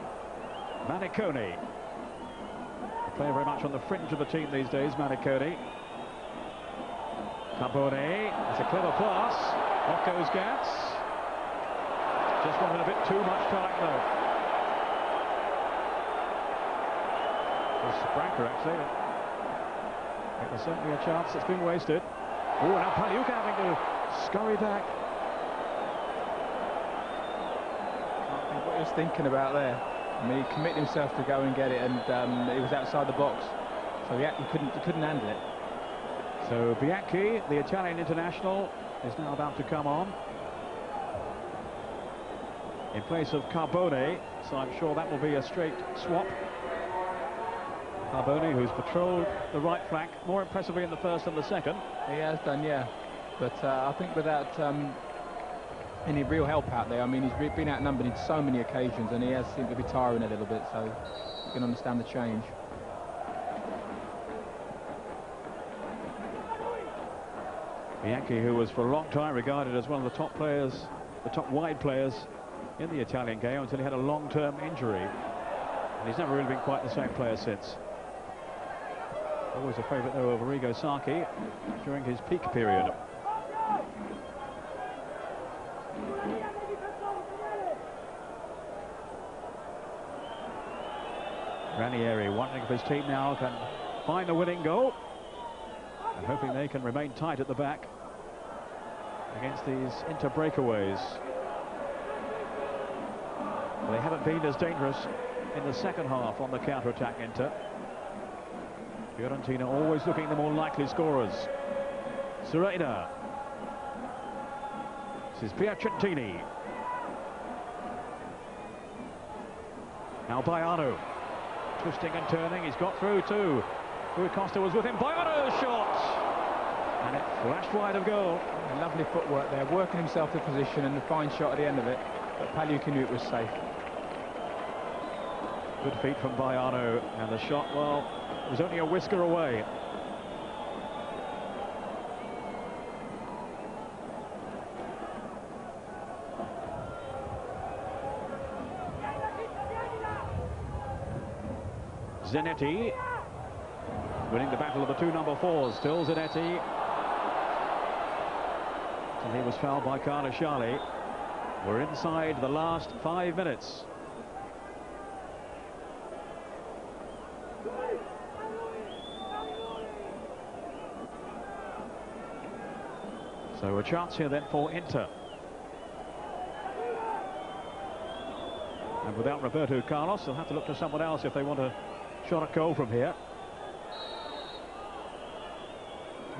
S1: Maniconi, a player very much on the fringe of the team these days. Maniconi. Carbone. It's a clever pass. Off goes Gantz. Just wanted a bit too much time, though. It was Branker, actually. It was certainly a chance that's been wasted. Oh, now Pagliuca having to scurry back.
S2: I think what he was thinking about there. I mean, he committed himself to go and get it, and he was outside the box, so he couldn't handle it.
S1: So Bianchi, the Italian international, is now about to come on in place of Carbone. So I'm sure that will be a straight swap. Carbone, who's patrolled the right flank more impressively in the first than the second.
S2: He has done, yeah. But I think without any real help out there, I mean, he's been outnumbered in so many occasions, and he has seemed to be tiring a little bit, so you can understand the change.
S1: Bianchi, who was for a long time regarded as one of the top players, the top wide players in the Italian game, until he had a long-term injury. And he's never really been quite the same player since. Always a favourite, though, of Arrigo Sacchi during his peak period. Ranieri wondering if his team now can find a winning goal, and hoping they can remain tight at the back against these Inter breakaways. They haven't been as dangerous in the second half on the counter-attack, Inter. Fiorentina always looking the more likely scorers. Serena. This is Piacentini. Now Baiano. Twisting and turning, he's got through too. Rui Costa was with him. Baiano's shot! And it flashed wide of goal.
S2: A lovely footwork there, working himself to position, and a fine shot at the end of it. But Pagliuca knew it was safe.
S1: Good feet from Baiano, and the shot, well, it was only a whisker away. Zanetti winning the battle of the two number fours. Still Zanetti. And he was fouled by Carnashali. We're inside the last 5 minutes. So a chance here then for Inter. And without Roberto Carlos, they'll have to look to someone else if they want a shot at goal from here.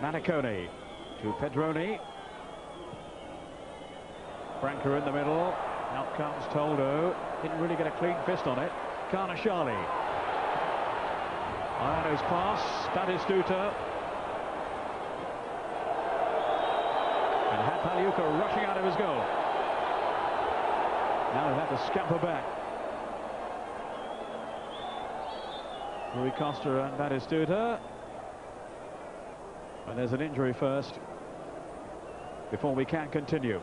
S1: Maniconi to Pedroni. Branca in the middle. Out comes Toldo. Didn't really get a clean fist on it. Carnashali. Iano's pass. Batistuta. And had Pagliuca rushing out of his goal. Now he'll have to scamper back. Rui Costa and Batistuta. And there's an injury first before we can continue.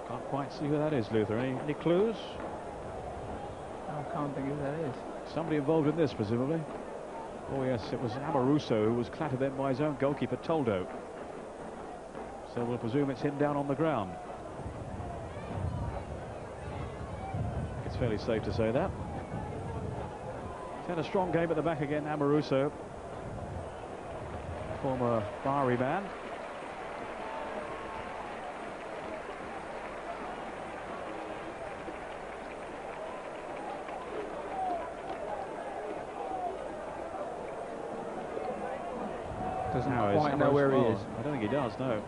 S1: Can't quite see who that is, Luther. Any clues?
S2: I can't think who that is.
S1: Somebody involved in this, presumably. Oh yes, it was Amoruso who was clattered then by his own goalkeeper, Toldo. So we'll presume it's him down on the ground. It's fairly safe to say that. He's had a strong game at the back again, Amoruso. Former Bari man.
S2: Doesn't quite know where he is.
S1: I don't think he does, no.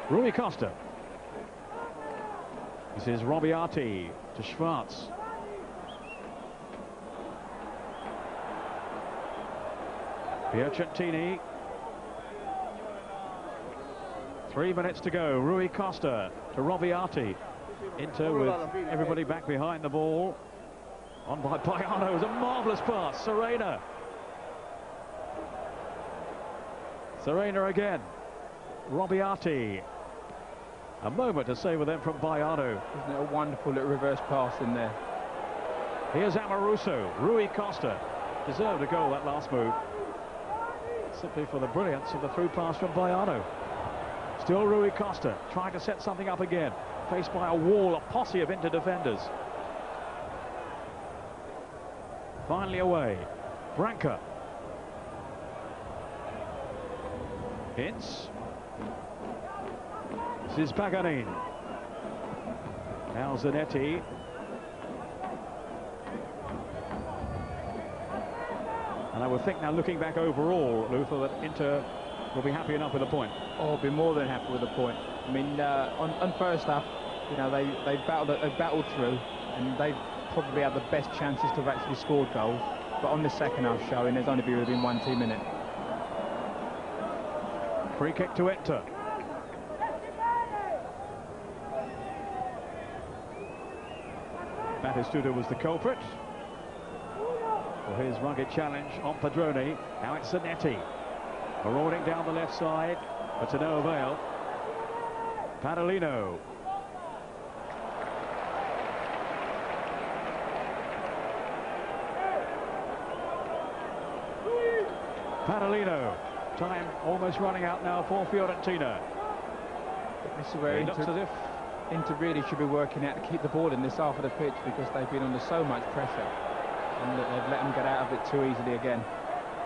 S1: Rui Costa. This is Robiati to Schwarz. Piacentini. 3 minutes to go. Rui Costa to Robiati. Inter with everybody back behind the ball. On by Payano. It was a marvellous pass. Serena again. Robiati. A moment to save with them from Payano.
S2: Isn't it a wonderful little reverse pass in there?
S1: Here's Amoruso. Rui Costa deserved a goal, that last move. Simply for the brilliance of the through pass from Payano. Still Rui Costa trying to set something up again. Faced by a wall, a posse of Inter defenders. Finally away. Branca. Ince. This is Paganin. Now Zanetti. And I would think now, looking back overall, Luther, that Inter will be happy enough with a point.
S2: Oh, be more than happy with a point. I mean, on first half, you know, they battled through, and they probably had the best chances to have actually scored goals. But on the second half showing, there's only been one team in it.
S1: Free kick to Inter. Batistuta was the culprit for his rugged challenge on Padroni. Now it's Zanetti. Marauding down the left side, but to no avail. Padalino. Padalino. Time almost running out now for Fiorentina.
S2: This is where
S1: it looks as if
S2: Inter really should be working out to keep the ball in this half of the pitch, because they've been under so much pressure, and they've let them get out of it too easily again.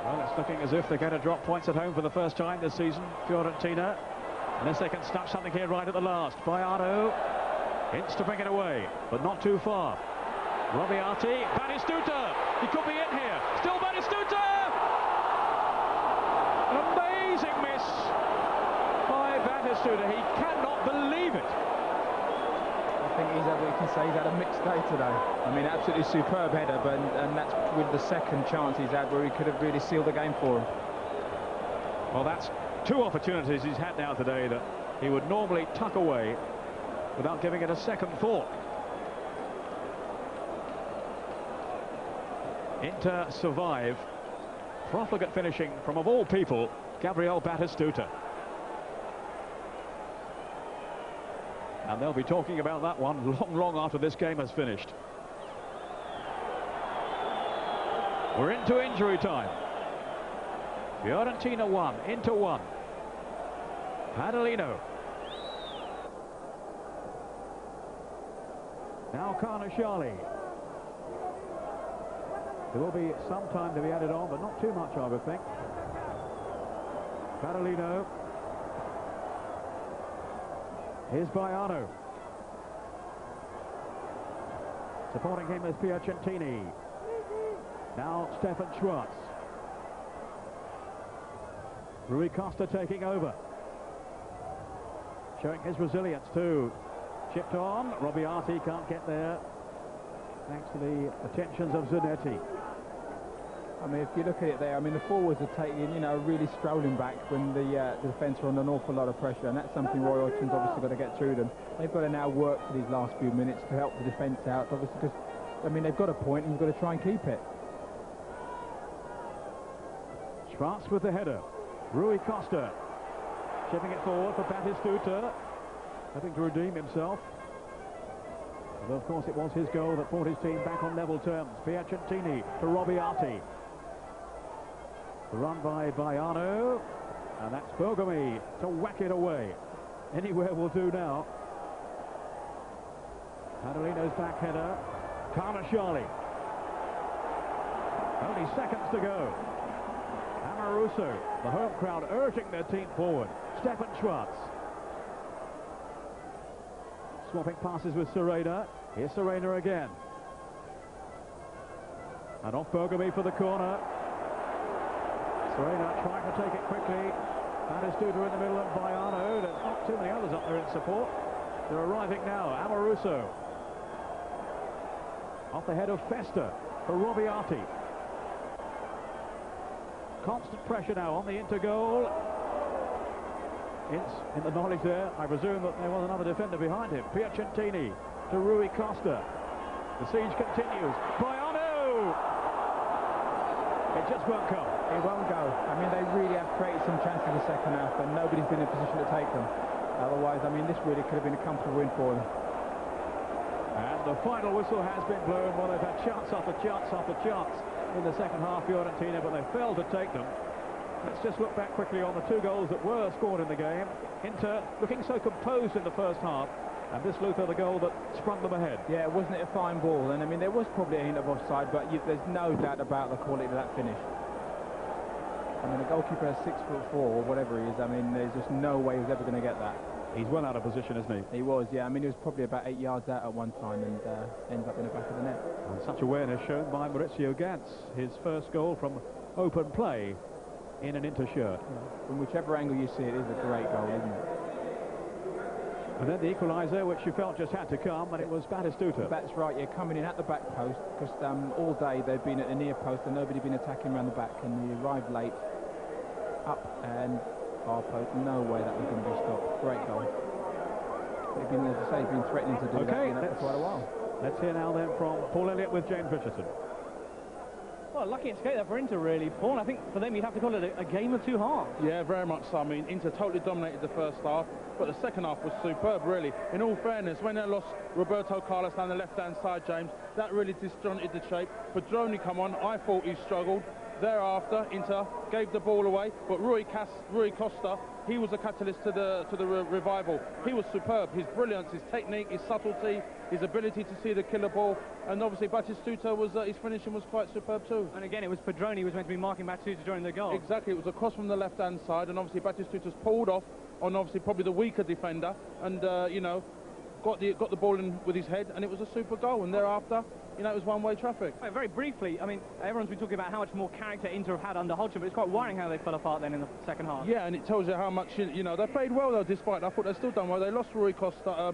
S1: Well, it's looking as if they're going to drop points at home for the first time this season, Fiorentina. Unless they can snatch something here right at the last. Payano. Ince to bring it away, but not too far. Robiati. Batistuta. He could be in here. Still Batistuta! An amazing miss by Batistuta. He cannot believe it.
S2: I think we can say he's had a mixed day today. I mean, absolutely superb header, but and that's with the second chance he's had where he could have really sealed the game for him.
S1: Well, that's two opportunities he's had now today that he would normally tuck away without giving it a second thought. Inter survive. Profligate finishing from, of all people, Gabriel Batistuta. And they'll be talking about that one long after this game has finished. We're into injury time. Fiorentina 1, Inter 1. Padalino. Now Carnashali. There will be some time to be added on, but not too much, I would think. Padalino. Here's Baiano. Supporting him is Piacentini. Now Stefan Schwartz. Rui Costa taking over. Showing his resilience too. Chipped on. Robiati can't get there. Thanks to the attentions of Zanetti.
S2: I mean, if you look at it there, I mean, the forwards are taking, you know, really strolling back when the defence are under an awful lot of pressure, and that's something Roy Hodgson's obviously got to get through them. They've got to now work for these last few minutes to help the defence out, obviously, because, I mean, they've got a point and you've got to try and keep it.
S1: Schwartz with the header. Rui Costa chipping it forward for Batistuta, hoping to redeem himself. Although, of course, it was his goal that brought his team back on level terms. Piacentini for Robiati. The run by Baiano, and that's Bergomi to whack it away. Anywhere will do now. Adelino's back header. Carnashali. Only seconds to go. Amaruso, the home crowd urging their team forward. Stefan Schwartz. Swapping passes with Serena. Here's Serena again. And off Bergomi for the corner. Serena trying to take it quickly. Batistuta in the middle of Baiano. There's not too many others up there in support. They're arriving now. Amaruso. Off the head of Festa for Robiati. Constant pressure now on the Inter goal. Ince in the knowledge there. I presume that there was another defender behind him. Piacentini to Rui Costa. The siege continues. Baiano! It just won't come.
S2: It won't go. I mean, they really have created some chances in the second half, but nobody's been in a position to take them. Otherwise, I mean, this really could have been a comfortable win for them.
S1: And the final whistle has been blown. Well, they've had chance after chance after chance in the second half, Fiorentina, but they failed to take them. Let's just look back quickly on the two goals that were scored in the game. Inter looking so composed in the first half, and this Luther, the goal that sprung them ahead.
S2: Yeah, wasn't it a fine ball? And I mean, there was probably a hint of offside, but there's no doubt about the quality of that finish. I mean, the goalkeeper is 6'4" or whatever he is. I mean, there's just no way he was ever going to get that.
S1: He's well out of position, isn't he?
S2: He was, yeah. I mean, he was probably about 8 yards out at one time and ended up in the back of the net.
S1: And such awareness shown by Maurizio Gantz, his first goal from open play in an Inter shirt.
S2: Yeah. From whichever angle you see it, is a great goal, isn't it?
S1: And then the equaliser, which you felt just had to come, and it was Batistuta.
S2: That's right, yeah, coming in at the back post, because all day they've been at the near post and nobody been attacking around the back, and they arrived late, up and far post. No way that was going to be stopped. Great goal. They've been, as I say, been threatening to do that for quite a while.
S1: Let's hear now then from Paul Elliott with James Richardson.
S3: Well, lucky escape there for Inter, really, Paul. I think for them you'd have to call it a game of two halves.
S5: Yeah, very much so. I mean, Inter totally dominated the first half, but the second half was superb, really. In all fairness, when they lost Roberto Carlos down the left-hand side, James, that really disjointed the shape. Padroni come on, I thought he struggled. Thereafter, Inter gave the ball away, but Rui Costa, he was a catalyst to the revival. He was superb. His brilliance, his technique, his subtlety, his ability to see the killer ball, and obviously Batistuta was his finishing was quite superb too.
S3: And again, it was Padroni who was meant to be marking Batistuta during the goal.
S5: Exactly, it was a cross from the left-hand side, and obviously Batistuta's pulled off on obviously probably the weaker defender, and you know, got the ball in with his head, and it was a super goal. And thereafter, you know, it was one-way traffic.
S3: Right, very briefly, I mean, everyone's been talking about how much more character Inter have had under Hodgson, but it's quite worrying how they fell apart then in the second half.
S5: Yeah, and it tells you how much, you know, they played well though, despite, I thought they'd still done well. They lost Rui Costa,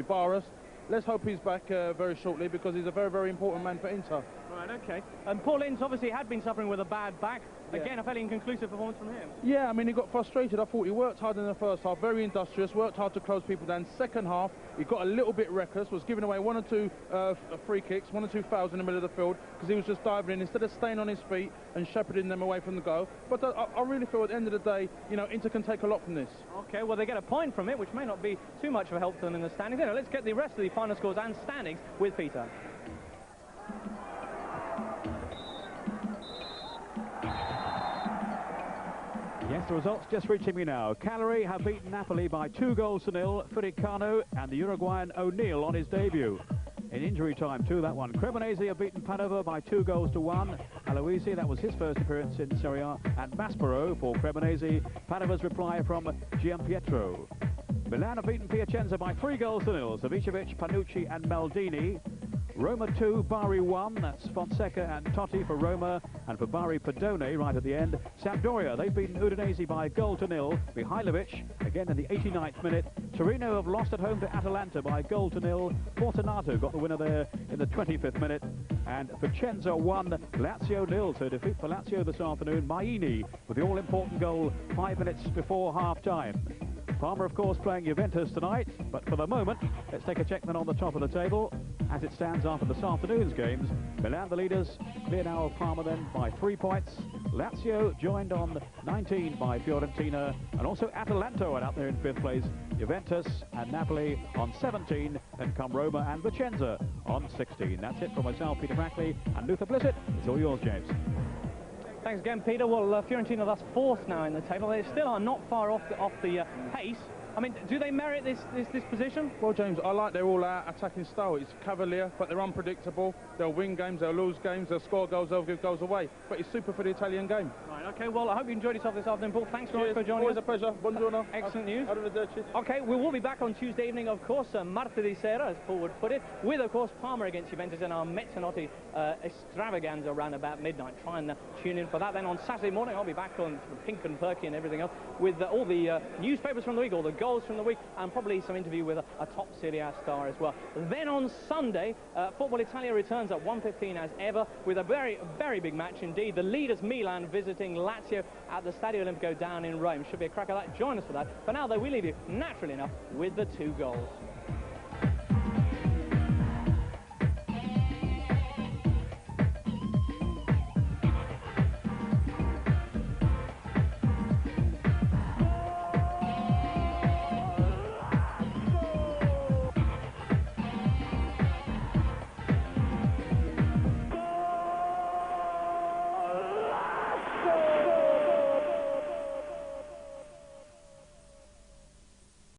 S5: Barras. Let's hope he's back very shortly, because he's a very, very important man for Inter.
S3: Right, okay. And Paul Ince obviously had been suffering with a bad back.
S5: Yeah.
S3: Again, a fairly inconclusive performance from him.
S5: Yeah, I mean, he got frustrated. I thought he worked hard in the first half, very industrious, worked hard to close people down. Second half, he got a little bit reckless, was giving away one or two free kicks, 1 or 2 fouls in the middle of the field, because he was just diving in instead of staying on his feet and shepherding them away from the goal. But I really feel at the end of the day, you know, Inter can take a lot from this.
S3: Okay, well, they get a point from it, which may not be too much of a help to them in the standings. Anyway, let's get the rest of the final scores and standings with Peter.
S1: Yes, the results just reaching me now. Cagliari have beaten Napoli by 2-0. Furicano and the Uruguayan O'Neill on his debut. In injury time too, that one. Cremonese have beaten Padova by 2-1. Aloisi, that was his first appearance in Serie A. And Maspero for Cremonese. Padova's reply from Gianpietro. Milan have beaten Piacenza by 3-0. Savicevic, Panucci and Maldini. Roma 2, Bari 1. That's Fonseca and Totti for Roma, and for Bari, Pedone right at the end. Sampdoria, they've beaten Udinese by 1-0. Mihailovic, again in the 89th minute. Torino have lost at home to Atalanta by 1-0. Fortunato got the winner there in the 25th minute. And Vicenza 1, Lazio 0. So defeat for Lazio this afternoon. Maini with the all-important goal 5 minutes before half-time. Parma, of course, playing Juventus tonight, but for the moment, let's take a check then on the top of the table. As it stands after this afternoon's games, Milan the leaders, clear now of Parma then by 3 points. Lazio joined on 19 by Fiorentina, and also Atalanta are out there in 5th place. Juventus and Napoli on 17, then come Roma and Vicenza on 16. That's it from myself, Peter Brackley, and Luther Blissett. It's all yours, James.
S3: Thanks again, Peter. Well, Fiorentina thus 4th now in the table. They still are not far off the pace. I mean, do they merit this position?
S5: Well, James, I like their all-out attacking style. It's cavalier, but they're unpredictable. They'll win games, they'll lose games, they'll score goals, they'll give goals away. But it's super for the Italian game.
S3: Right, OK, well, I hope you enjoyed yourself this afternoon, Paul. Thanks very much for joining
S5: Always
S3: us.
S5: a pleasure. Buongiorno.
S3: Excellent news.
S5: Arrivederci.
S3: OK, we will be back on Tuesday evening, of course, martedì sera, as Paul would put it, with, of course, Parma against Juventus in our Mezzanotte extravaganza around about midnight. Try and tune in for that. Then on Saturday morning, I'll be back on Pink and Perky and everything else with all the newspapers from the week, all the goals from the week, and probably some interview with a top Serie A star as well. Then on Sunday, Football Italia returns at 1:15 as ever with a very, very big match indeed. The leaders Milan visiting Lazio at the Stadio Olimpico down in Rome. Should be a cracker. Join us for that. For now, though, we leave you, naturally enough, with the 2 goals.